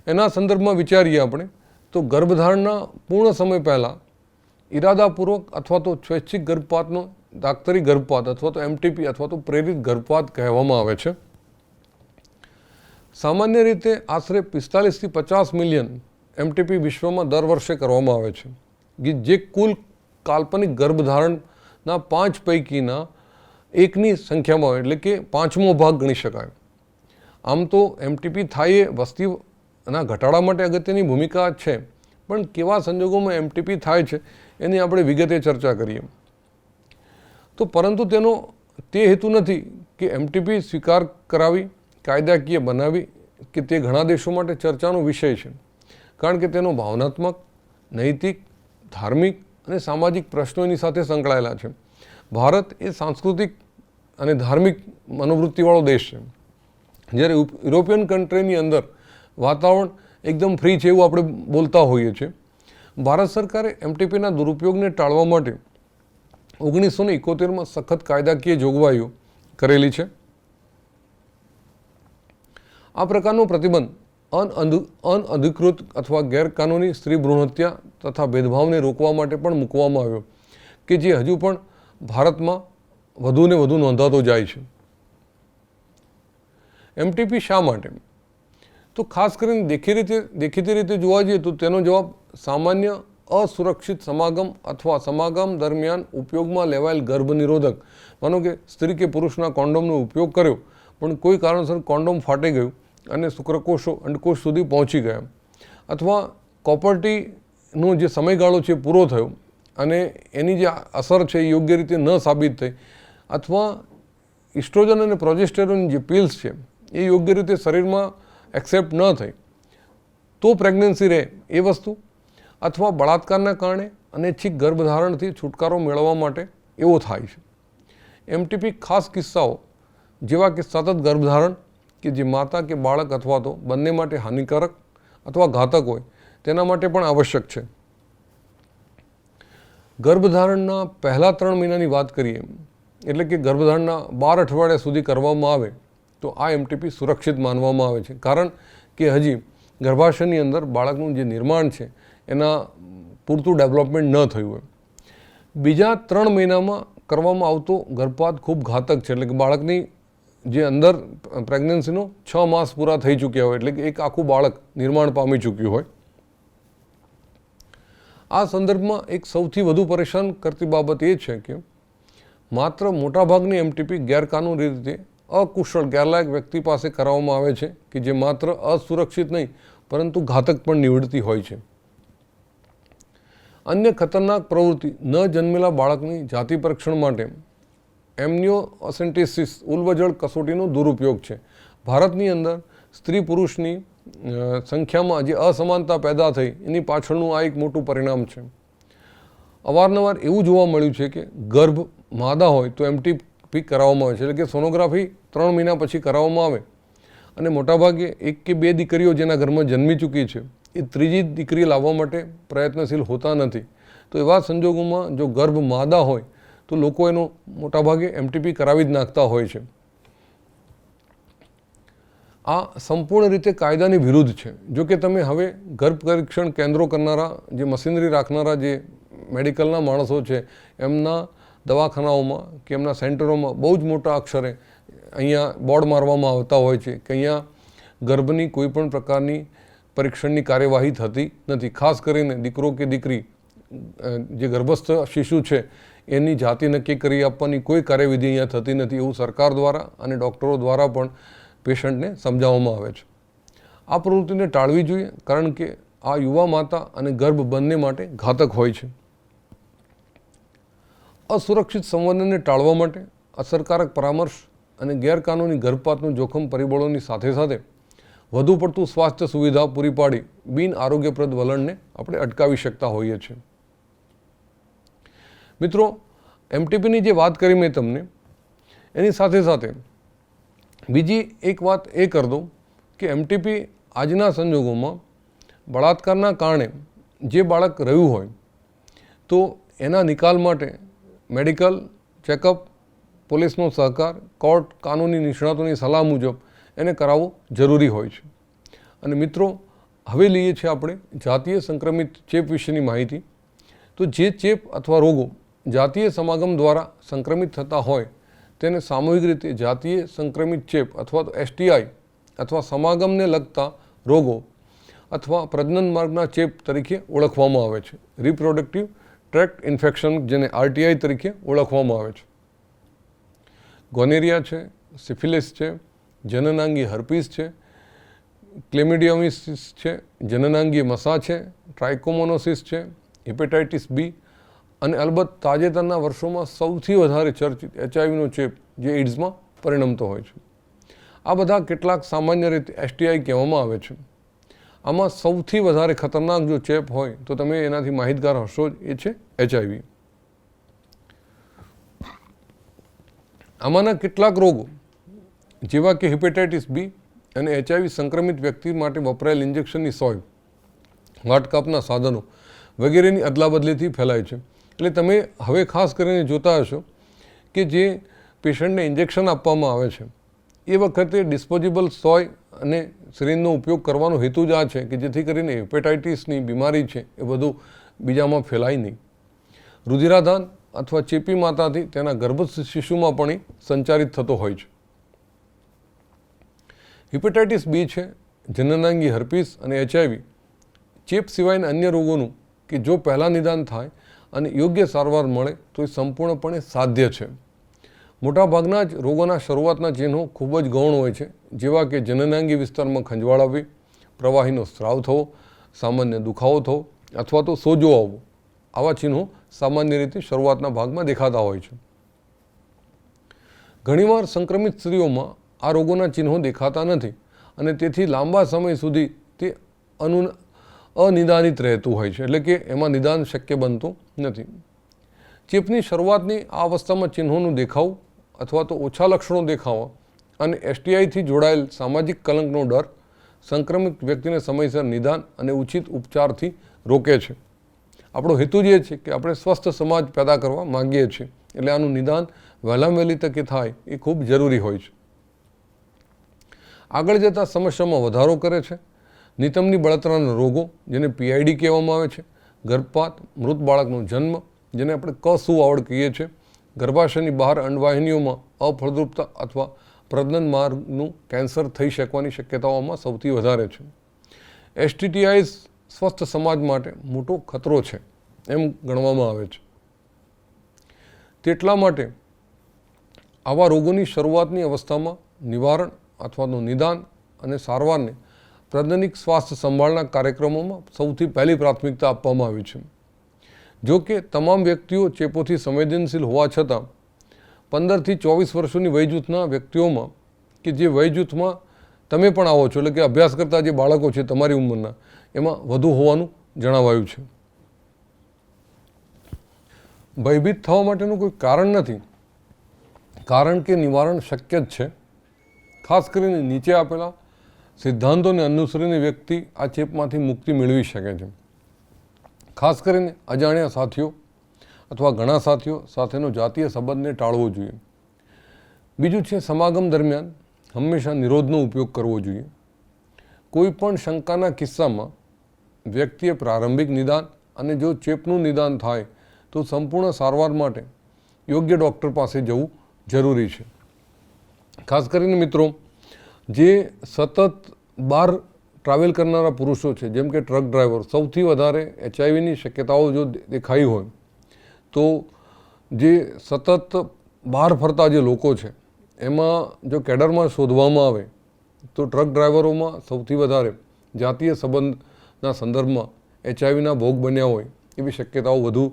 એના સંદર્ભમાં વિચારીએ આપણે તો ગર્ભધારણના પૂર્ણ સમય પહેલાં ઇરાદાપૂર્વક અથવા તો સ્વૈચ્છિક ગર્ભપાતનો દાક્તરી ગર્ભપાત અથવા તો એમટીપી અથવા તો પ્રેરિત ગર્ભપાત કહેવામાં આવે છે. સામાન્ય રીતે આશરે 45 થી 50 મિલિયન એમટીપી વિશ્વમાં દર વર્ષે કરવામાં આવે છે, જે કુલ કાલ્પનિક ગર્ભધારણના 5 પૈકીના એકની સંખ્યામાં હોય, એટલે કે 5મો ભાગ ગણી શકાય. આમ તો એમટીપી થાય એ વસ્તીના ઘટાડા માટે અગત્યની ભૂમિકા છે, પણ કેવા સંજોગોમાં એમટીપી થાય છે એની આપણે વિગતે ચર્ચા કરીએ. તો પરંતુ તેનો તે હેતુ નથી કે એમટીપી સ્વીકાર કરાવી, કાયદાકીય બનાવી કે તે ઘણા દેશો માટે ચર્ચાનો વિષય છે, કારણ કે તેનો ભાવનાત્મક, નૈતિક, ધાર્મિક અને સામાજિક પ્રશ્નો એની સાથે સંકળાયેલા છે. ભારત એ સાંસ્કૃતિક અને ધાર્મિક મનોવૃત્તિવાળો દેશ છે, જ્યારે યુરોપિયન કન્ટ્રીની અંદર વાતાવરણ એકદમ ફ્રી છે એવું આપણે બોલતા હોઈએ છીએ. ભારત સરકારે એમટીપીના દુરુપયોગને ટાળવા માટે 1971માં સખત કાયદાકીય જોગવાઈઓ કરેલી છે. આ પ્રકારનો પ્રતિબંધ અનઅધિકૃત અથવા ગેરકાનૂની સ્ત્રી ભ્રૂણ હત્યા તથા ભેદભાવને રોકવા માટે પણ મૂકવામાં આવ્યો, કે જે હજુ પણ ભારતમાં વધુને વધુ નોંધાતો જાય છે. એમટીપી શા માટે? તો ખાસ કરીને દેખીતી રીતે જોવા જઈએ તો તેનો જવાબ સામાન્ય અસુરક્ષિત સમાગમ અથવા સમાગમ દરમિયાન ઉપયોગમાં લેવાયેલ ગર્ભ નિરોધક, માનો કે સ્ત્રી કે પુરુષના કોન્ડોમનો ઉપયોગ કર્યો પણ કોઈ કારણસર કોન્ડોમ ફાટી ગયું અને શુક્રકોષો અંડકોષ સુધી પહોંચી ગયા, અથવા કોપર્ટીનો જે સમયગાળો છે પૂરો થયો અને એની જે અસર છે એ યોગ્ય રીતે ન સાબિત થઈ, અથવા ઇસ્ટ્રોજન અને પ્રોજેસ્ટેરોનની જે પિલ્સ છે એ યોગ્ય રીતે શરીરમાં એક્સેપ્ટ ન થઈ તો પ્રેગ્નન્સી રહે એ વસ્તુ, અથવા બળાત્કારના કારણે અનૈચ્છિક ગર્ભધારણથી છુટકારો મેળવવા માટે એવો થાય છે. એમટીપી ખાસ કિસ્સાઓ જેવા કે સતત ગર્ભધારણ કે જે માતા કે બાળક અથવા તો બંને માટે હાનિકારક અથવા ઘાતક હોય તેના માટે પણ આવશ્યક છે. ગર્ભધારણના પહેલા 3 મહિનાની વાત કરીએ, એટલે કે ગર્ભધારણના 12 અઠવાડિયા સુધી કરવામાં આવે તો આ એમટીપી સુરક્ષિત માનવામાં આવે છે, કારણ કે હજી ગર્ભાશયની અંદર બાળકનું જે નિર્માણ છે એના પૂરતું ડેવલપમેન્ટ ન થયું હોય. બીજા 3 મહિનામાં કરવામાં આવતો ગર્ભપાત ખૂબ ઘાતક છે, એટલે કે બાળકની જે અંદર પ્રેગ્નન્સીનો 6 માસ પૂરા થઈ ચૂક્યા હોય, એટલે કે એક આખું બાળક નિર્માણ પામી ચૂક્યું હોય. આ સંદર્ભમાં એક સૌથી વધુ પરેશાન કરતી બાબત એ છે કે માત્ર મોટાભાગની એમટીપી ગેરકાનૂની રીતે અકુશળ ગેરલાયક વ્યક્તિ પાસે કરાવવામાં આવે છે, કે જે માત્ર અસુરક્ષિત નહીં પરંતુ ઘાતક પણ નીવડતી હોય છે. અન્ય ખતરનાક પ્રવૃત્તિ ન જન્મેલા બાળકની જાતિ પરીક્ષણ માટે એમનિયોસેન્ટેસિસ ઉલ્વજળ કસોટીનો દુરુપયોગ છે. ભારતની અંદર સ્ત્રી પુરુષની સંખ્યામાં જે અસમાનતા પેદા થઈ એની પાછળનું આ એક મોટું પરિણામ છે. અવારનવાર એવું જોવા મળ્યું છે કે ગર્ભ માદા હોય તો પીક કરાવવામાં આવે છે, એટલે કે સોનોગ્રાફી 3 મહિના પછી કરાવવામાં આવે અને મોટાભાગે 1 કે 2 દીકરીઓ જેના ઘરમાં જન્મી ચૂકી છે એ ત્રીજી દીકરી લાવવા માટે પ્રયત્નશીલ હોતા નથી. તો એવા સંજોગોમાં જો ગર્ભ માદા હોય તો લોકો એનો મોટાભાગે MTP કરાવી જ નાખતા હોય છે. આ સંપૂર્ણ રીતે કાયદાની વિરુદ્ધ છે. જો કે તમે હવે ગર્ભ પરીક્ષણ કેન્દ્રો કરનારા, જે મશીનરી રાખનારા જે મેડિકલના માણસો છે, એમના દવાખાનાઓમાં કે એમના સેન્ટરોમાં બહુ જ મોટા અક્ષરે અહીંયા બોર્ડ મારવામાં આવતા હોય છે કે અહીંયા ગર્ભની કોઈ પણ પ્રકારની પરીક્ષણની કાર્યવાહી થતી નથી. ખાસ કરીને દીકરો કે દીકરી, જે ગર્ભસ્થ શિશુ છે એની જાતિ નક્કી કરી આપવાની કોઈ કાર્યવિધિ અહીંયા થતી નથી, એવું સરકાર દ્વારા અને ડૉક્ટરો દ્વારા પણ પેશન્ટને સમજાવવામાં આવે છે. આ પ્રવૃત્તિને ટાળવી જોઈએ, કારણ કે આ યુવા માતા અને ગર્ભ બંને માટે ઘાતક હોય છે. અસુરક્ષિત સંવર્ધનને ટાળવા માટે અસરકારક પરામર્શ અને ગેરકાનૂની ગર્ભપાતનું જોખમ પરિબળોની સાથે સાથે વધુ પડતું સ્વાસ્થ્ય સુવિધા પૂરી પાડી બિન આરોગ્યપ્રદ વલણને આપણે અટકાવી શકતા હોઈએ છીએ. મિત્રો, MTPની જે વાત કરી મેં તમને, એની સાથે સાથે બીજી એક વાત એ કરી દઉં કે MTP આજના સંજોગોમાં બળાત્કારના કારણે જે બાળક રહ્યું હોય તો એના નિકાલ માટે મેડિકલ ચેકઅપ, પોલીસનો સહકાર, કોર્ટ, કાનૂની નિષ્ણાતોની સલાહ મુજબ એને કરાવવું જરૂરી હોય છે. અને મિત્રો, હવે લઈએ છીએ આપણે જાતીય સંક્રમિત ચેપ વિશેની માહિતી. તો જે ચેપ અથવા રોગો જાતીય સમાગમ દ્વારા સંક્રમિત થતા હોય તેને સામૂહિક રીતે જાતીય સંક્રમિત ચેપ અથવા તો STI અથવા સમાગમને લગતા રોગો અથવા પ્રજનન માર્ગના ચેપ તરીકે ઓળખવામાં આવે છે. રિપ્રોડક્ટિવ ટ્રેક્ટ ઇન્ફેક્શન, જેને RTI તરીકે ઓળખવામાં આવે છે. ગોનેરિયા છે, સિફિલિસ છે, જનનાંગી હર્પીસ છે, ક્લેમિડિયામિસિસ છે, જનનાંગી મસા છે, ટ્રાઇકોમોનોસિસ છે, હિપેટાઇટિસ B અને અલબત્ત તાજેતરના વર્ષોમાં સૌથી વધારે ચર્ચિત HIV ચેપ જે એઇડ્સમાં પરિણમતો હોય છે. આ બધા કેટલાક સામાન્ય રીતે STI કહેવામાં આવે છે. આમાં સૌથી વધારે ખતરનાક જો ચેપ હોય તો તમે એનાથી માહિતગાર હશો જ, એ છે HIV. આમાંના કેટલાક રોગો જેવા કે હિપેટાઇટિસ B અને HIV સંક્રમિત વ્યક્તિ માટે વપરાયેલ ઇન્જેક્શનની સોય, વાટકાપના સાધનો વગેરેની અદલાબદલીથી ફેલાય છે. એટલે તમે હવે ખાસ કરીને જોતા હશો કે જે પેશન્ટને ઇન્જેક્શન આપવામાં આવે છે એ વખતે ડિસ્પોઝેબલ સોય અને સિરિંજનો ઉપયોગ કરવાનો હેતુ જ આ છે કે જેથી કરીને હિપેટાઇટિસની બીમારી છે એ બધું બીજામાં ફેલાય નહીં. રુધિરાદાન અથવા ચેપી માતાથી તેના ગર્ભસ્થ શિશુમાં પણ એ સંચારિત થતો હોય છે. હિપેટાઇટિસ B છે, જનનાંગી હર્પીસ અને HIV ચેપ સિવાયના અન્ય રોગોનું કે જો પહેલાં નિદાન થાય અને યોગ્ય સારવાર મળે તો એ સંપૂર્ણપણે સાધ્ય છે. મોટાભાગના જ રોગોના શરૂઆતના ચિહ્નો ખૂબ જ ગૌણ હોય છે, જેવા કે જનનાંગી વિસ્તારમાં ખંજવાળ આવવી, પ્રવાહીનો સ્ત્રાવ થવો, સામાન્ય દુખાવો થવો અથવા તો સોજો આવવો. આવા ચિહ્નો સામાન્ય રીતે શરૂઆતના ભાગમાં દેખાતા હોય છે. ઘણીવાર સંક્રમિત સ્ત્રીઓમાં આ રોગોના ચિહ્નો દેખાતા નથી અને તેથી લાંબા સમય સુધી તે અનિદાનિત રહેતું હોય છે, એટલે કે એમાં નિદાન શક્ય બનતું નથી. ચેપની શરૂઆતની આ અવસ્થામાં ચિહ્નોનું દેખાવું અથવા તો ઓછા લક્ષણો દેખાવા અને STIથી જોડાયેલ સામાજિક કલંકનો ડર સંક્રમિત વ્યક્તિને સમયસર નિદાન અને ઉચિત ઉપચારથી રોકે છે. આપણો હેતુ જ એ છે કે આપણે સ્વસ્થ સમાજ પેદા કરવા માંગીએ છીએ, એટલે આનું નિદાન વહેલામાં વહેલી તકે થાય એ ખૂબ જરૂરી હોય છે. આગળ જતાં સમસ્યામાં વધારો કરે છે નિતંબની બળતરાના રોગો, જેને PID કહેવામાં આવે છે, ગર્ભપાત, મૃત બાળકનો જન્મ, જેને આપણે કસુવાવડ કહીએ છીએ, ગર્ભાશયની બહાર અંડવાહિનીઓમાં અફળદ્રુપતા અથવા પ્રજનન માર્ગનું કેન્સર થઈ શકવાની શક્યતાઓમાં સૌથી વધારે છે. STIs સ્વસ્થ સમાજ માટે મોટો ખતરો છે એમ ગણવામાં આવે છે. તેટલા માટે આવા રોગોની શરૂઆતની અવસ્થામાં નિવારણ અથવા તો નિદાન અને સારવારને પ્રજનનિક સ્વાસ્થ્ય સંભાળના કાર્યક્રમોમાં સૌથી પહેલી પ્રાથમિકતા આપવામાં આવી છે. જો કે તમામ વ્યક્તિઓ ચેપોથી સંવેદનશીલ હોવા છતાં 15થી 24 વર્ષોની વયજૂથના વ્યક્તિઓમાં કે જે વયજૂથમાં તમે પણ આવો છો, એટલે કે અભ્યાસ કરતા જે બાળકો છે તમારી ઉંમરના, એમાં વધુ હોવાનું જણાવાયું છે. ભયભીત થવા માટેનું કોઈ કારણ નથી કારણ કે નિવારણ શક્ય જ છે. ખાસ કરીને નીચે આપેલા સિદ્ધાંતોને અનુસરીને વ્યક્તિ આ ચેપમાંથી મુક્તિ મેળવી શકે છે. ખાસ કરીને અજાણ્યા સાથીઓ અથવા ઘણા સાથીઓ સાથેનો જાતીય સંબંધને ટાળવો જોઈએ. બીજું છે સમાગમ દરમિયાન હંમેશા નિરોધનો ઉપયોગ કરવો જોઈએ. કોઈ પણ શંકાના કિસ્સામાં વ્યક્તિએ પ્રારંભિક નિદાન અને જો ચેપનું નિદાન થાય તો સંપૂર્ણ સારવાર માટે યોગ્ય ડૉક્ટર પાસે જવું જરૂરી છે. ખાસ કરીને મિત્રો, જે સતત બહાર ટ્રાવેલ કરનારા પુરુષો છે, જેમ કે ટ્રક ડ્રાઈવર, સૌથી વધારે HIV શક્યતાઓ જો દેખાઈ હોય તો જે સતત બહાર ફરતા જે લોકો છે એમાં જો કેડરમાં શોધવામાં આવે તો ટ્રક ડ્રાઈવરોમાં સૌથી વધારે જાતીય સંબંધના સંદર્ભમાં HIV ભોગ બન્યા હોય એવી શક્યતાઓ વધુ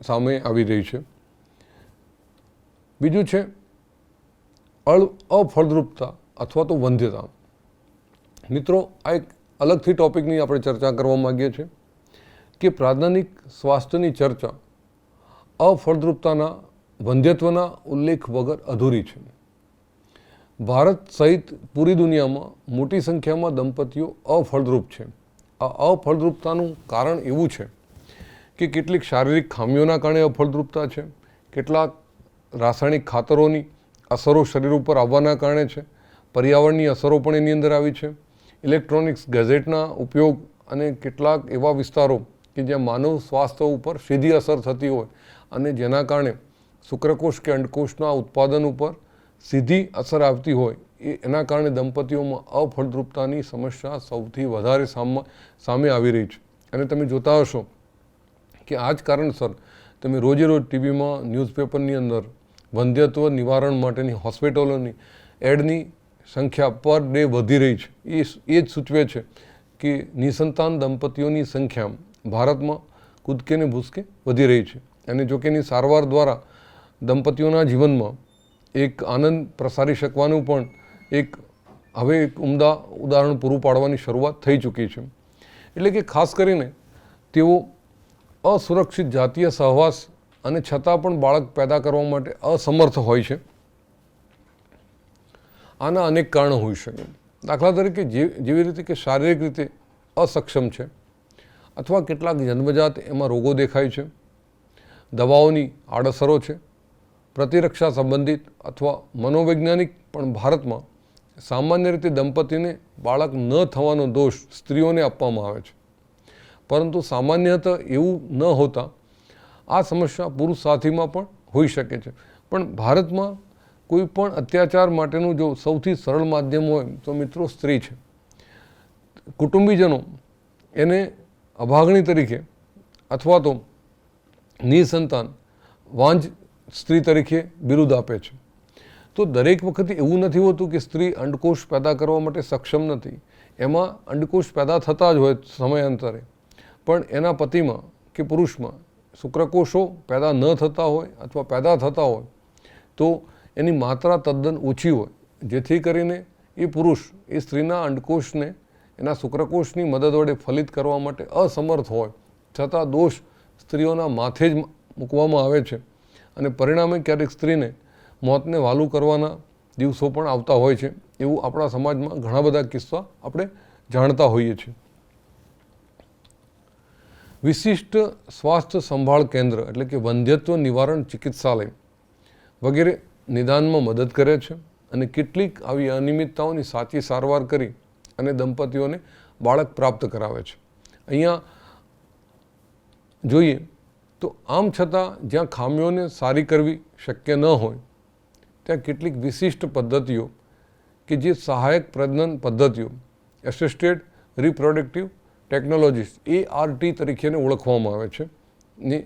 સામે આવી રહી છે. બીજું છે અફળદ્રુપતા અથવા તો વંધ્યતા. મિત્રો, આ એક અલગથી ટોપિકની આપણે ચર્ચા કરવા માગીએ છીએ કે પ્રાથમિક સ્વાસ્થ્યની ચર્ચા અફળદ્રુપતાના વંધ્યત્વના ઉલ્લેખ વગર અધૂરી છે. ભારત સહિત પૂરી દુનિયામાં મોટી સંખ્યામાં દંપતીઓ અફળદ્રુપ છે. આ અફળદ્રુપતાનું કારણ એવું છે કે કેટલીક શારીરિક ખામીઓના કારણે અફળદ્રુપતા છે, કેટલાક રાસાયણિક ખાતરોની અસરો શરીર ઉપર આવવાના કારણે છે, પર્યાવરણની અસરો પણ એની અંદર આવી છે, ઇલેક્ટ્રોનિક્સ ગેજેટના ઉપયોગ અને કેટલાક એવા વિસ્તારો કે જ્યાં માનવ સ્વાસ્થ્ય ઉપર સીધી અસર થતી હોય અને જેના કારણે શુક્રકોષ કે અંડકોષના ઉત્પાદન ઉપર સીધી અસર આવતી હોય એના કારણે દંપતીઓમાં અફળદ્રુપતાની સમસ્યા સૌથી વધારે સામે આવી રહી છે. અને તમે જોતા હશો કે આ જ કારણસર તમે રોજે રોજ ટીવીમાં, ન્યૂઝપેપરની અંદર વંધ્યત્વ નિવારણ માટેની હોસ્પિટલોની એડની સંખ્યા પર ડે વધી રહી છે. એ જ સૂચવે છે કે નિસંતાન દંપતીઓની સંખ્યા ભારતમાં કૂદકે ને ભૂસકે વધી રહી છે. અને જો કે એની સારવાર દ્વારા દંપતીઓના જીવનમાં એક આનંદ પ્રસારી શકવાનું પણ હવે એક ઉમદા ઉદાહરણ પૂરું પાડવાની શરૂઆત થઈ ચૂકી છે. એટલે કે ખાસ કરીને તેઓ અસુરક્ષિત જાતીય સહવાસ અને છતાં પણ બાળક પેદા કરવા માટે અસમર્થ હોય છે. આના અનેક કારણો હોઈ શકે. દાખલા તરીકે જેવી રીતે કે શારીરિક રીતે અસક્ષમ છે અથવા કેટલાક જન્મજાત એમાં રોગો દેખાય છે, દવાઓની આડઅસરો છે, પ્રતિરક્ષા સંબંધિત અથવા મનોવૈજ્ઞાનિક. પણ ભારતમાં સામાન્ય રીતે દંપતીને બાળક ન થવાનો દોષ સ્ત્રીઓને આપવામાં આવે છે, પરંતુ સામાન્યતઃ એવું ન હોતા આ સમસ્યા પુરુષ સાથીમાં પણ હોઈ શકે છે. પણ ભારતમાં કોઈ પણ અત્યાચાર માટેનું જો સૌથી સરળ માધ્યમ હોય તો મિત્રો સ્ત્રી છે. કુટુંબીજનો એને અભાગણી તરીકે અથવા તો નિસંતાન વાંજ સ્ત્રી તરીકે બિરુદ આપે છે. તો દરેક વખતે એવું નથી હોતું કે સ્ત્રી અંડકોષ પેદા કરવા માટે સક્ષમ નથી. એમાં અંડકોષ પેદા થતા જ હોય સમયાંતરે, પણ એના પતિમાં કે પુરુષમાં શુક્રકોષો પેદા ન થતા હોય અથવા પેદા થતા હોય તો એની માત્રા તદ્દન ઓછી હોય, જેથી કરીને એ પુરુષ એ સ્ત્રીના અંડકોષને એના શુક્રકોષની મદદ વડે ફલિત કરવા માટે અસમર્થ હોય, છતાં દોષ સ્ત્રીઓના માથે જ મૂકવામાં આવે છે અને પરિણામે ક્યારેક સ્ત્રીને મોતને વાલું કરવાના દિવસો પણ આવતા હોય છે. એવું આપણા સમાજમાં ઘણા બધા કિસ્સા આપણે જાણતા હોઈએ છીએ. વિશિષ્ટ સ્વાસ્થ્ય સંભાળ કેન્દ્ર એટલે કે વંધ્યત્વ નિવારણ ચિકિત્સાલય વગેરે નિદાનમાં મદદ કરે છે અને કેટલીક આવી અનિયમિતતાઓની સાચી સારવાર કરી અને દંપતીઓને બાળક પ્રાપ્ત કરાવે છે. અહીંયા જોઈએ તો આમ છતાં જ્યાં ખામીઓને સારી કરવી શક્ય ન હોય ત્યાં કેટલીક વિશિષ્ટ પદ્ધતિઓ કે જે સહાયક પ્રજનન પદ્ધતિઓ એસિસ્ટેડ રિપ્રોડક્ટિવ ટેકનોલોજીસ ART તરીકેને ઓળખવામાં આવે છે. ને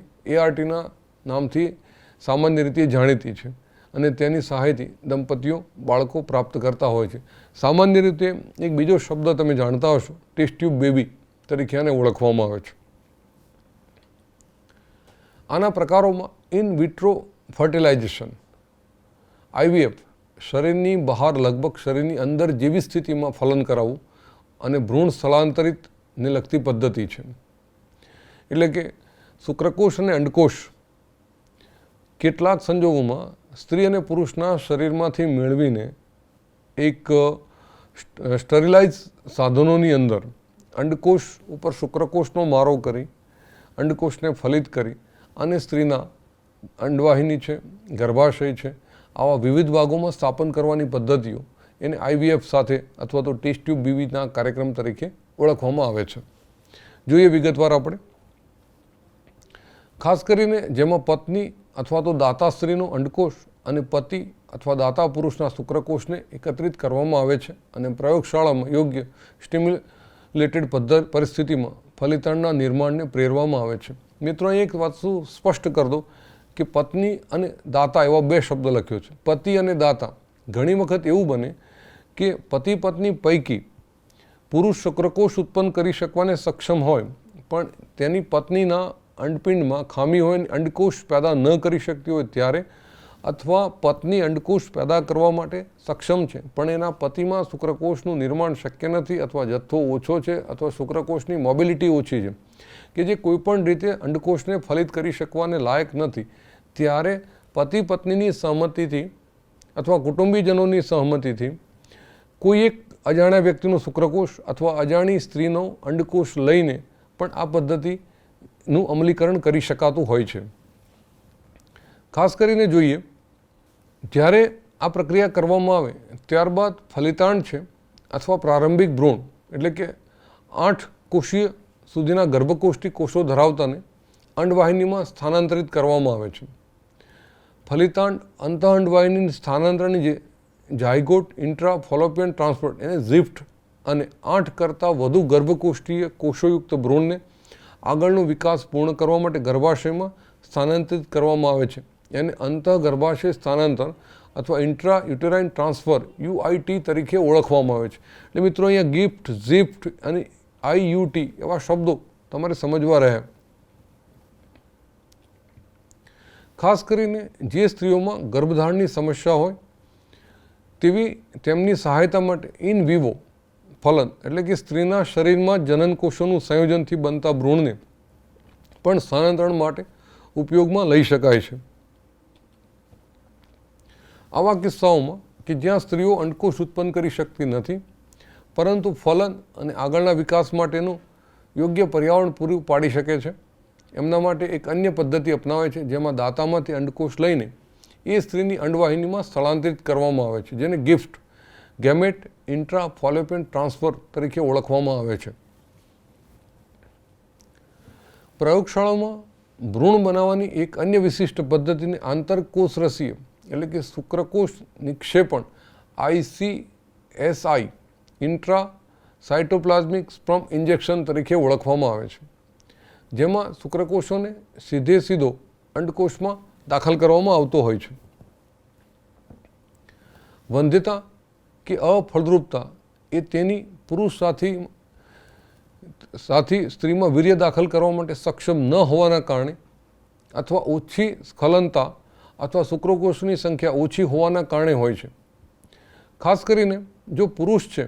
ARTના નામથી સામાન્ય રીતે જાણીતી છે અને તેની સહાયથી દંપતીઓ બાળકો પ્રાપ્ત કરતા હોય છે. સામાન્ય રીતે એક બીજો શબ્દ તમે જાણતા હશો, ટેસ્ટ ટ્યુબ બેબી તરીકે આને ઓળખવામાં આવે છે. આના પ્રકારોમાં ઇન વિટ્રો ફર્ટિલાઇઝેશન, IVF, શરીરની બહાર લગભગ શરીરની અંદર જેવી સ્થિતિમાં ફલન કરાવવું અને ભ્રૂણ સ્થળાંતરિતને લગતી પદ્ધતિ છે. એટલે કે શુક્રકોષ અને અંડકોષ કેટલાક સંજોગોમાં સ્ત્રી અને પુરુષના શરીરમાંથી મેળવીને એક સ્ટરીલાઇઝ સાધનોની અંદર અંડકોષ ઉપર શુક્રકોષનો મારો કરી અંડકોષને ફલિત કરી અને સ્ત્રીના અંડવાહિની છે, ગર્ભાશય છે, આવા વિવિધ ભાગોમાં સ્થાપન કરવાની પદ્ધતિઓ એને IVF સાથે અથવા તો ટેસ્ટ ટ્યુબ બીવીના કાર્યક્રમ તરીકે ઓળખવામાં આવે છે. જોઈએ વિગતવાર આપણે. ખાસ કરીને જેમાં પત્ની અથવા તો દાતા સ્ત્રીનો અંડકોષ અને પતિ અથવા દાતા પુરુષના શુક્રકોષને એકત્રિત કરવામાં આવે છે અને પ્રયોગશાળામાં યોગ્ય સ્ટિમ્યુલેટેડ પરિસ્થિતિમાં ફલિતાંડના નિર્માણને પ્રેરવામાં આવે છે. મિત્રો, અહીં એક વસ્તુ સ્પષ્ટ કરી દો કે પત્ની અને દાતા એવા બે શબ્દ લખ્યો છે. પતિ અને દાતા. ઘણી વખત એવું બને કે પતિ પત્ની પૈકી પુરુષ શુક્રકોષ ઉત્પન્ન કરી શકવાને સક્ષમ હોય પણ તેની પત્નીના અંડપિંડમાં ખામી હોય અને અંડકોષ પેદા ન કરી શકતી હોય ત્યારે, અથવા પત્ની અંડકોષ પેદા કરવા માટે સક્ષમ છે પણ એના પતિમાં શુક્રકોષનું નિર્માણ શક્ય નથી અથવા જથ્થો ઓછો છે અથવા શુક્રકોષની મોબિલિટી ઓછી છે કે જે કોઈપણ રીતે અંડકોષને ફલિત કરી શકવાને લાયક નથી, ત્યારે પતિ પત્નીની સહમતિથી અથવા કુટુંબીજનોની સહમતિથી કોઈ એક અજાણ્યા વ્યક્તિનો શુક્રકોષ અથવા અજાણી સ્ત્રીનો અંડકોષ લઈને પણ આ પદ્ધતિનું અમલીકરણ કરી શકાતું હોય છે. ખાસ કરીને જોઈએ, જ્યારે આ પ્રક્રિયા કરવામાં આવે ત્યારબાદ ફલિતાંડ છે અથવા પ્રારંભિક ભ્રૂણ એટલે કે 8 કોષીય સુધીના ગર્ભકોષ્ઠી કોષો ધરાવતાને અંડવાહિનીમાં સ્થાનાંતરિત કરવામાં આવે છે. ફલિતાંડ અંતઃઅંડવાહિની સ્થાનાંતરણની જે ઝાયગોટ ઇન્ટ્રા ફોલોપિયન ટ્રાન્સપોર્ટ એને ઝિફ્ટ અને 8 કરતાં વધુ ગર્ભકોષ્ઠીય કોષોયુક્ત ભ્રૂણને આગળનો વિકાસ પૂર્ણ કરવા માટે ગર્ભાશયમાં સ્થાનાંતરિત કરવામાં આવે છે. એને અંતઃગર્ભાશય સ્થાનાંતર અથવા ઇન્ટ્રા યુટેરાઇન ટ્રાન્સફર UIT તરીકે ઓળખવામાં આવે છે. એટલે મિત્રો, અહીંયા ગિફ્ટ, ઝિફ્ટ અને IUT એવા શબ્દો તમારે સમજવા રહ્યા. ખાસ કરીને જે સ્ત્રીઓમાં ગર્ભધારણની સમસ્યા હોય તેવી તેમની સહાયતા માટે ઇન વિવો ફલન એટલે કે સ્ત્રીના શરીરમાં જનનકોષોનું સંયોજનથી બનતા ભ્રૂણને પણ સ્થાનાંતરણ માટે ઉપયોગમાં લઈ શકાય છે. આવા કિસ્સાઓમાં કે જ્યાં સ્ત્રીઓ અંડકોષ ઉત્પન્ન કરી શકતી નથી પરંતુ ફલન અને આગળના વિકાસ માટેનું યોગ્ય પર્યાવરણ પૂરું પાડી શકે છે, એમના માટે એક અન્ય પદ્ધતિ અપનાવે છે જેમાં દાતામાંથી અંડકોષ લઈને એ સ્ત્રીની અંડવાહિનીમાં સ્થળાંતરિત કરવામાં આવે છે, જેને ગિફ્ટ ગેમેટ ઇન્ટ્રા ફોલોપિયન ટ્રાન્સફર તરીકે ઓળખવામાં આવે છે. પ્રયોગશાળામાં ભ્રૂણ બનાવવાની એક અન્ય વિશિષ્ટ પદ્ધતિને આંતરકોષરસીય એટલે કે શુક્રકોષ નિક્ષેપણ ICSI intra cytoplasmic sperm injection તરીકે ઓળખવામાં આવે છે, જેમાં શુક્રકોષોને સીધો અંડકોષમાં દાખલ કરવામાં આવતો હોય છે. વંધ્યતા કે અફળદ્રુપતા એ તેની પુરુષ સાથી સ્ત્રીમાં વીર્ય દાખલ કરવા માટે સક્ષમ ન હોવાના કારણે અથવા ઓછી સ્ખલનતા અથવા શુક્રકોષની સંખ્યા ઓછી હોવાના કારણે હોય છે. ખાસ કરીને જો પુરુષ છે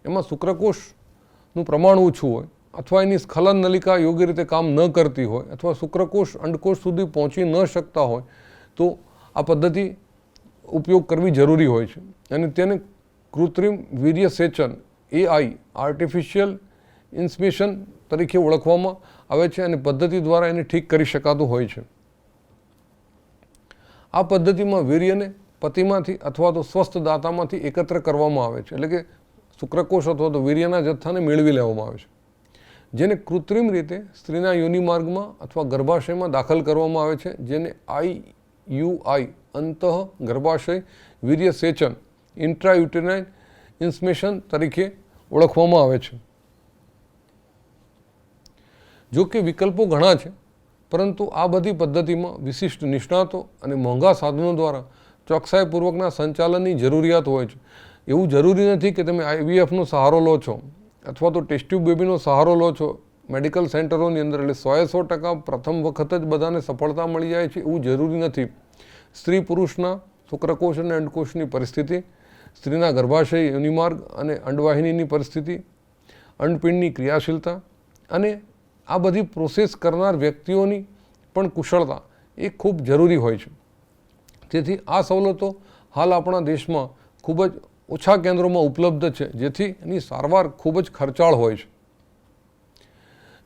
એમાં શુક્રકોષનું પ્રમાણ ઓછું હોય અથવા એની સ્ખલન નલિકા યોગ્ય રીતે કામ ન કરતી હોય અથવા શુક્રકોષ અંડકોષ સુધી પહોંચી ન શકતા હોય તો આ પદ્ધતિ ઉપયોગ કરવી જરૂરી હોય છે અને તેને કૃત્રિમ વીર્યસેચન AI આર્ટિફિશિયલ ઇન્સેમિનેશન તરીકે ઓળખવામાં આવે છે અને પદ્ધતિ દ્વારા એને ઠીક કરી શકાતું હોય છે. આ પદ્ધતિમાં વીર્યને પતિમાંથી અથવા તો સ્વસ્થ દાતામાંથી એકત્ર કરવામાં આવે છે, એટલે કે શુક્રકોષ અથવા તો વીર્યના જથ્થાને મેળવી લેવામાં આવે છે, જેને કૃત્રિમ રીતે સ્ત્રીના યોનિમાર્ગમાં અથવા ગર્ભાશયમાં દાખલ કરવામાં આવે છે, જેને IUI અંતઃ ગર્ભાશય વીર્યસેચન ઇન્ટ્રાયુટેરાઇન ઇન્સેમિનેશન તરીકે ઓળખવામાં આવે છે. જો કે વિકલ્પો ઘણા છે, પરંતુ આ બધી પદ્ધતિમાં વિશિષ્ટ નિષ્ણાતો અને મોંઘા સાધનો દ્વારા ચોકસાઈપૂર્વકના સંચાલનની જરૂરિયાત હોય છે. એવું જરૂરી નથી કે તમે IVFનો સહારો લો છો અથવા તો ટેસ્ટ ટ્યુબ બેબીનો સહારો લો છો મેડિકલ સેન્ટરોની અંદર એટલે 100% પ્રથમ વખત જ બધાને સફળતા મળી જાય છે એવું જરૂરી નથી. સ્ત્રી પુરુષના શુક્રકોષ અને અંડકોષની પરિસ્થિતિ, સ્ત્રીના ગર્ભાશય યોનિમાર્ગ અને અંડવાહિનીની પરિસ્થિતિ, અંડપિંડની ક્રિયાશીલતા અને આ બધી પ્રોસેસ કરનાર વ્યક્તિઓની પણ કુશળતા એ ખૂબ જરૂરી હોય છે. તેથી આ સવલતો હાલ આપણા દેશમાં ખૂબ જ ઓછા કેન્દ્રોમાં ઉપલબ્ધ છે, જેથી એની સારવાર ખૂબ જ ખર્ચાળ હોય છે.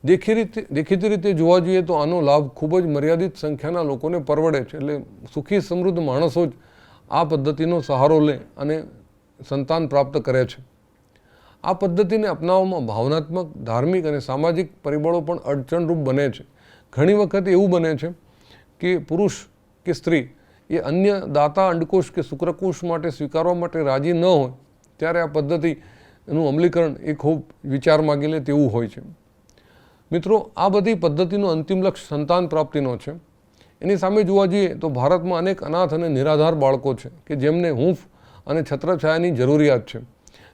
દેખીતી રીતે જોવા જોઈએ તો આનો લાભ ખૂબ જ મર્યાદિત સંખ્યાના લોકોને પરવડે છે. એટલે સુખી સમૃદ્ધ માણસો જ આ પદ્ધતિનો સહારો લે અને સંતાન પ્રાપ્ત કરે છે. આ પદ્ધતિને અપનાવવામાં ભાવનાત્મક, ધાર્મિક અને સામાજિક પરિબળો પણ અડચણરૂપ બને છે. ઘણી વખત એવું બને છે કે પુરુષ કે સ્ત્રી એ અન્ય દાતા અંડકોષ કે શુક્રકોષ માટે સ્વીકારવા માટે રાજી ન હોય ત્યારે આ પદ્ધતિનું અમલીકરણ એ ખૂબ વિચાર માગી લે તેવું હોય છે. મિત્રો, આ બધી પદ્ધતિનો અંતિમ લક્ષ્ય સંતાન પ્રાપ્તિનો છે. એની સામે જોવા જઈએ તો ભારતમાં અનેક અનાથ અને નિરાધાર બાળકો છે કે જેમને હૂંફ અને છત્રછાયાની જરૂરિયાત છે.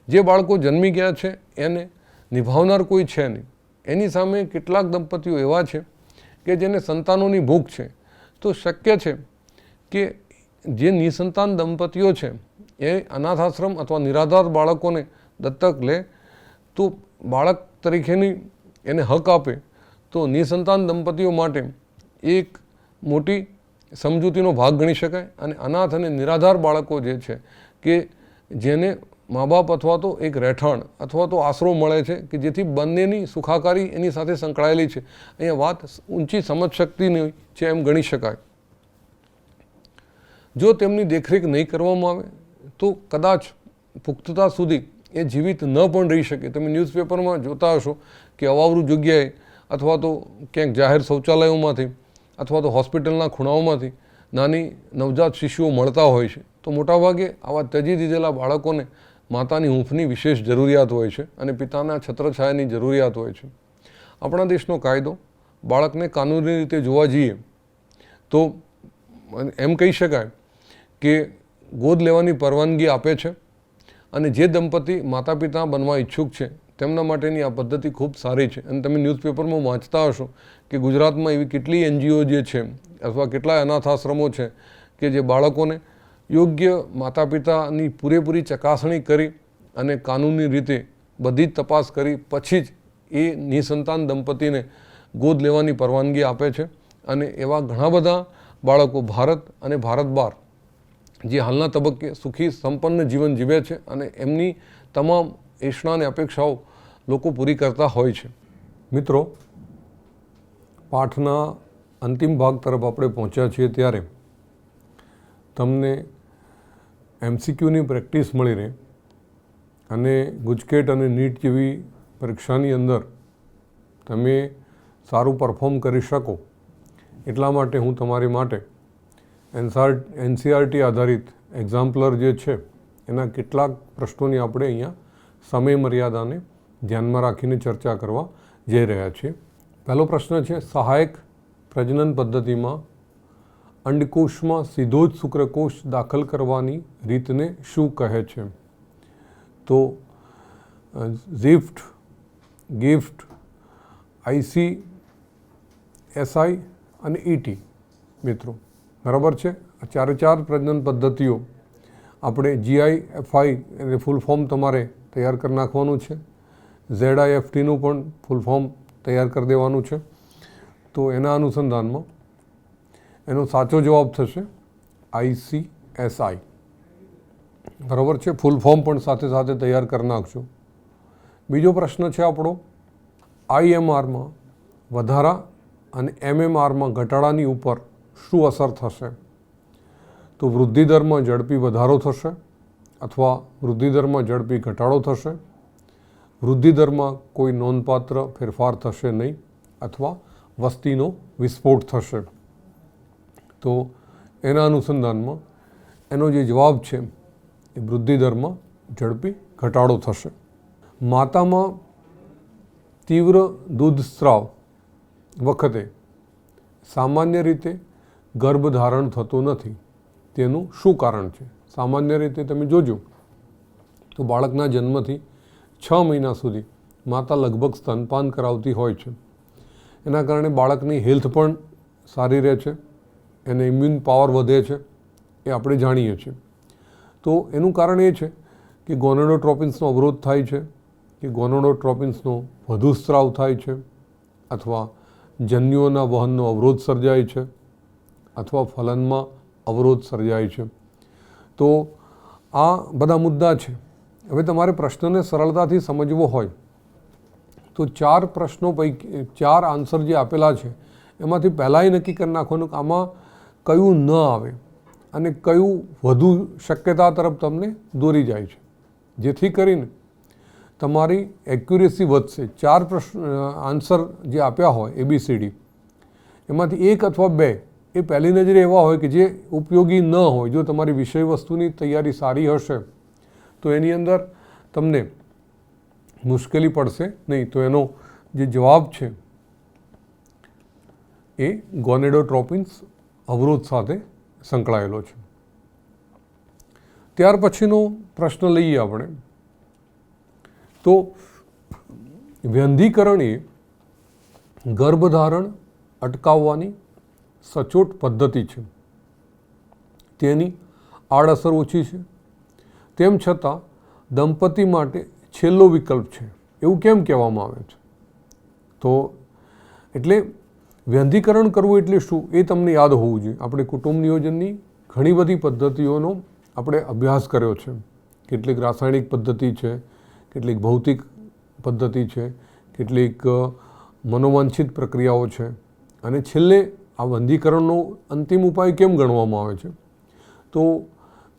જે બાળકો જન્મી ગયા છે એને નિભાવનાર કોઈ છે નહીં. એની સામે કેટલાક દંપતીઓ એવા છે કે જેને સંતાનોની ભૂખ છે. તો શક્ય છે કે જે નિસંતાન દંપતીઓ છે એ અનાથાશ્રમ અથવા નિરાધાર બાળકોને દત્તક લે તો બાળક તરીકેની એને હક આપે તો નિસંતાન દંપતીઓ માટે એક મોટી સમજૂતીનો ભાગ ગણી શકાય. અને અનાથ અને નિરાધાર બાળકો જે છે કે જેને મા બાપ અથવા તો એક રહેઠાણ અથવા તો આશરો મળે છે કે જેથી બંનેની સુખાકારી એની સાથે સંકળાયેલી છે. અહીંયા વાત ઊંચી સમજશક્તિની છે એમ ગણી શકાય. જો તેમની દેખરેખ નહીં કરવામાં આવે તો કદાચ પુખ્તતા સુધી એ જીવિત ન પણ રહી શકે. તમે ન્યૂઝપેપરમાં જોતા હશો કે અવાવરૂ જગ્યાએ અથવા તો ક્યાંક જાહેર શૌચાલયોમાંથી અથવા તો હોસ્પિટલના ખૂણાઓમાંથી નાની નવજાત શિશુઓ મળતા હોય છે. તો મોટાભાગે આવા ત્યજી દીધેલા બાળકોને માતાની હૂંફની વિશેષ જરૂરિયાત હોય છે અને પિતાના છત્રછાયાની જરૂરિયાત હોય છે. આપણા દેશનો કાયદો બાળકને કાનૂની રીતે જોવા જઈએ તો એમ કહી શકાય કે ગોદ લેવાની પરવાનગી આપે છે. અને જે દંપતી માતા પિતા બનવા ઈચ્છુક છે તેમના માટેની આ પદ્ધતિ ખૂબ સારી છે. અને તમે ન્યૂઝપેપરમાં વાંચતા હશો કે ગુજરાતમાં એવી કેટલી NGO જે છે અથવા કેટલાય અનાથ આશ્રમો છે કે જે બાળકોને યોગ્ય માતા પિતાની પૂરેપૂરી ચકાસણી કરી અને કાનૂની રીતે બધી જ તપાસ કરી પછી જ એ નિસંતાન દંપતીને ગોદ લેવાની પરવાનગી આપે છે. અને એવા ઘણા બધા બાળકો ભારત અને ભારત બહાર જે હાલના તબક્કે સુખી સંપન્ન જીવન જીવે છે અને એમની તમામ એષણા અને અપેક્ષાઓ લોકો પૂરી કરતા હોય છે. મિત્રો, પાઠના અંતિમ ભાગ તરફ આપણે પહોંચ્યા છીએ ત્યારે તમને MCQની પ્રેક્ટિસ મળી રહે અને ગુજકેટ અને નીટ જેવી પરીક્ષાની અંદર તમે સારું પરફોર્મ કરી શકો એટલા માટે હું તમારી માટે NCERT આધારિત એક્ઝામ્પલર જે છે એના કેટલાક પ્રશ્નોની આપણે અહીંયા સમય મર્યાદાને ધ્યાનમાં રાખીને ચર્ચા કરવા જઈ રહ્યા છીએ. પહેલો પ્રશ્ન છે, સહાયક પ્રજનન પદ્ધતિમાં અંડકોષમાં સીધો જ શુક્રકોષ દાખલ કરવાની રીતને શું કહે છે? તો ઝિફ્ટ, ગિફ્ટ, ICSI અને ET. મિત્રો, બરાબર છે. આ ચાર પ્રજનન પદ્ધતિઓ આપણે GIFI એટલે ફૂલ ફોર્મ તમારે તૈયાર કરી નાખવાનું છે. ZIFTનું પણ ફૂલ ફોર્મ તૈયાર કરી દેવાનું છે. તો એના અનુસંધાનમાં એનો સાચો જવાબ થશે ICSI. બરાબર છે. ફૂલ ફોર્મ પણ સાથે સાથે તૈયાર કરી નાખજો. બીજો પ્રશ્ન છે આપણો, IMRમાં વધારા અને MMRમાં ઘટાડાની ઉપર શું અસર થશે? તો વૃદ્ધિદરમાં ઝડપી વધારો થશે અથવા વૃદ્ધિદરમાં ઝડપી ઘટાડો થશે, વૃદ્ધિદરમાં કોઈ નોંધપાત્ર ફેરફાર થશે નહીં અથવા વસ્તીનો વિસ્ફોટ થશે. તો એના અનુસંધાનમાં એનો જે જવાબ છે એ વૃદ્ધિદરમાં ઝડપી ઘટાડો થશે. માતામાં તીવ્ર દૂધસ્રાવ વખતે સામાન્ય રીતે ગર્ભધારણ થતું નથી. તેનું શું કારણ છે? સામાન્ય રીતે તમે જોજો તો બાળકના જન્મથી 6 મહિના સુધી માતા લગભગ સ્તનપાન કરાવતી હોય છે. એના કારણે બાળકની હેલ્થ પણ સારી રહે છે, એને ઇમ્યુન પાવર વધે છે, એ આપણે જાણીએ છીએ. તો એનું કારણ એ છે કે ગોનેડોટ્રોપિન્સનો અવરોધ થાય છે કે ગોનેડોટ્રોપિન્સનો વધુ સ્ત્રાવ થાય છે અથવા જન્યુઓના વહનનો અવરોધ સર્જાય છે અથવા ફલનમાં અવરોધ સર્જાય છે. તો આ બધા મુદ્દા છે. હવે તમારે પ્રશ્નને સરળતાથી સમજવો હોય તો 4 પ્રશ્નો પૈકી 4 આન્સર જે આપેલા છે એમાંથી પહેલાંય નક્કી કરી નાખવાનું કે આમાં કયું ન આવે અને કયું વધુ શક્યતા તરફ તમને દોરી જાય છે, જેથી કરીને તમારી એક્યુરેસી વધશે. 4 પ્રશ્ન આન્સર જે આપ્યા હોય ABCD એમાંથી 1 અથવા 2 એ પહેલી નજરે એવા હોય કે જે ઉપયોગી ન હોય. જો તમારી વિષય વસ્તુની તૈયારી સારી હશે તો એની અંદર તમને મુશ્કેલી પડશે નહીં. તો એનો જે જવાબ છે એ ગોનેડોટ્રોપિન્સ અવરોધ સાથે સંકળાયેલો છે. ત્યાર પછીનો પ્રશ્ન લઈએ આપણે તો વ્યંધીકરણ એ ગર્ભધારણ અટકાવવાની સચોટ પદ્ધતિ છે. તેની આડઅસર ઓછી છે, તેમ છતાં દંપતી માટે છેલ્લો વિકલ્પ છે એવું કેમ કહેવામાં આવે છે? તો એટલે વ્યંધીકરણ કરવું એટલે શું એ તમને યાદ હોવું જોઈએ. આપણે કુટુંબ નિયોજનની ઘણી બધી પદ્ધતિઓનો આપણે અભ્યાસ કર્યો છે. કેટલીક રાસાયણિક પદ્ધતિ છે, કેટલીક ભૌતિક પદ્ધતિ છે, કેટલીક મનોવાંછિત પ્રક્રિયાઓ છે અને છેલ્લે આ વંધીકરણનો અંતિમ ઉપાય કેમ ગણવામાં આવે છે? તો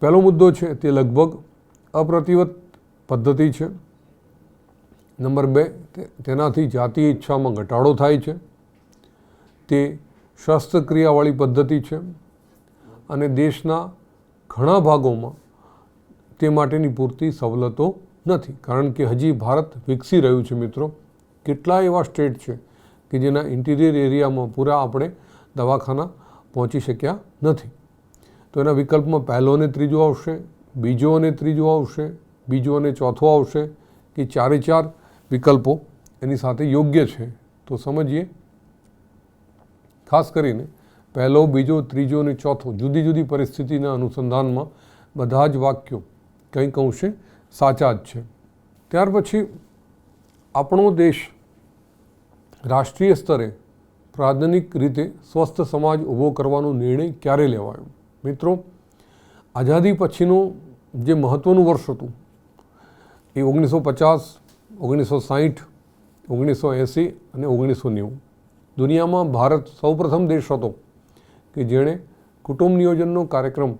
પહેલો મુદ્દો છે તે લગભગ અપ્રતિવત પદ્ધતિ છે. નંબર 2, તેનાથી જાતીય ઈચ્છામાં ઘટાડો થાય છે. તે શસ્ત્રક્રિયાવાળી પદ્ધતિ છે અને દેશના ઘણા ભાગોમાં તે માટેની પૂરતી સવલતો નથી, કારણ કે હજી ભારત વિકસી રહ્યું છે. મિત્રો, કેટલા એવા સ્ટેટ છે કે જેના ઇન્ટિરિયર એરિયામાં પૂરા આપણે દવાખાના પહોંચી શક્યા નથી. તો એના વિકલ્પમાં પહેલો અને ત્રીજો આવશે, બીજો અને ત્રીજો આવશે, બીજો અને ચોથો આવશે કે 4 વિકલ્પો એની સાથે યોગ્ય છે? તો સમજીએ. ખાસ કરીને પહેલો, બીજો, ત્રીજો અને ચોથો જુદી જુદી પરિસ્થિતિના અનુસંધાનમાં બધા જ વાક્યો કંઈક અંશે સાચા જ છે. ત્યાર પછી આપણો દેશ રાષ્ટ્રીય સ્તરે પ્રાથમિક રીતે સ્વસ્થ સમાજ ઊભો કરવાનો નિર્ણય ક્યારે લેવાયો? મિત્રો, આઝાદી પછીનું જે મહત્ત્વનું વર્ષ હતું એ 1950, 1960, 1980 અને 1990. દુનિયામાં ભારત સૌપ્રથમ દેશ હતો કે જેણે કુટુંબ નિયોજનનો કાર્યક્રમ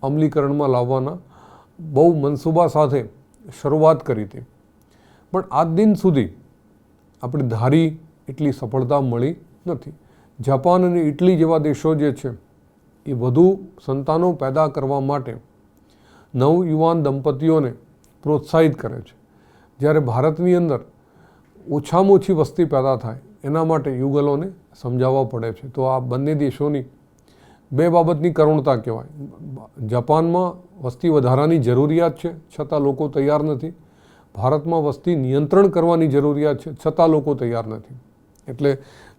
અમલીકરણમાં લાવવાના બહુ મનસૂબા સાથે શરૂઆત કરી હતી. પણ આજ દિન સુધી આપણે ધારી એટલી સફળતા મળી નથી. જાપાન અને ઇટલી જેવા દેશો જે છે એ વધુ સંતાનો પેદા કરવા માટે નવયુવાન દંપતીઓને પ્રોત્સાહિત કરે છે, જ્યારે ભારતની અંદર ઓછામાં ઓછી વસ્તી પેદા થાય એના માટે યુગલોને સમજાવવા પડે છે. તો આ બંને દેશોની 2 બાબતની કરુણતા કહેવાય. જાપાનમાં વસ્તી વધારાની જરૂરિયાત છે છતાં લોકો તૈયાર નથી. ભારતમાં વસ્તી નિયંત્રણ કરવાની જરૂરિયાત છે છતાં લોકો તૈયાર નથી. એટલે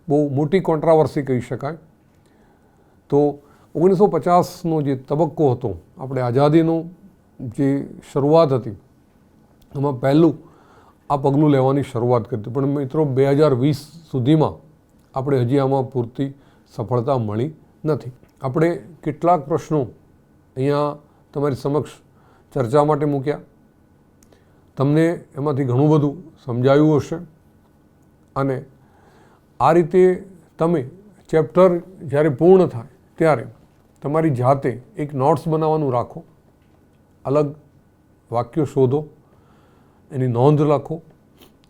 બહુ મોટી કોન્ટ્રાવર્સી કહી શકાય. તો 1950નો જે તબક્કો હતો, આપણે આઝાદીનો જે શરૂઆત હતી એમાં પહેલું આ પગલું લેવાની શરૂઆત કરી હતી. પણ મિત્રો, 2020 સુધીમાં આપણે હજી આમાં પૂરતી સફળતા મળી નથી. આપણે કેટલાક પ્રશ્નો અહીંયા તમારી સમક્ષ ચર્ચા માટે મૂક્યા. તમને એમાંથી ઘણું બધું સમજાયું હશે અને આ રીતે તમે ચેપ્ટર જ્યારે પૂર્ણ થાય ત્યારે તમારી જાતે એક નોટ્સ બનાવવાનું રાખો, અલગ વાક્યો શોધો, એની નોંધ રાખો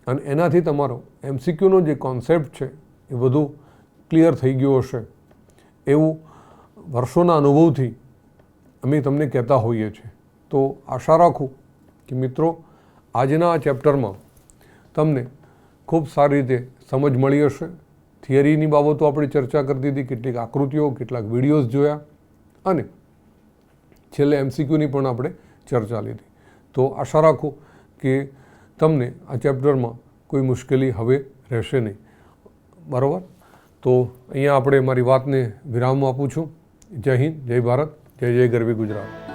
અને એનાથી તમારો MCQનો જે કોન્સેપ્ટ છે એ બધું ક્લિયર થઈ ગયો હશે એવું વર્ષોના અનુભવથી અમે તમને કહેતા હોઈએ છીએ. તો આશા રાખું કે મિત્રો, આજના આ ચેપ્ટરમાં તમને ખૂબ સારી રીતે સમજ મળી હશે. થિયરીની બાબતો આપણે ચર્ચા કરતી હતી, કેટલીક આકૃતિઓ, કેટલાક વિડીયોઝ જોયા અને છેલ્લે MCQની પણ આપણે ચર્ચા લીધી. તો આશા રાખું કે તમને આ ચેપ્ટરમાં કોઈ મુશ્કેલી હવે રહેશે નહીં. બરાબર? તો અહીંયા આપણે મારી વાતને વિરામ આપું છું. જય હિન્દ, જય ભારત, જય જય ગરવી ગુજરાત.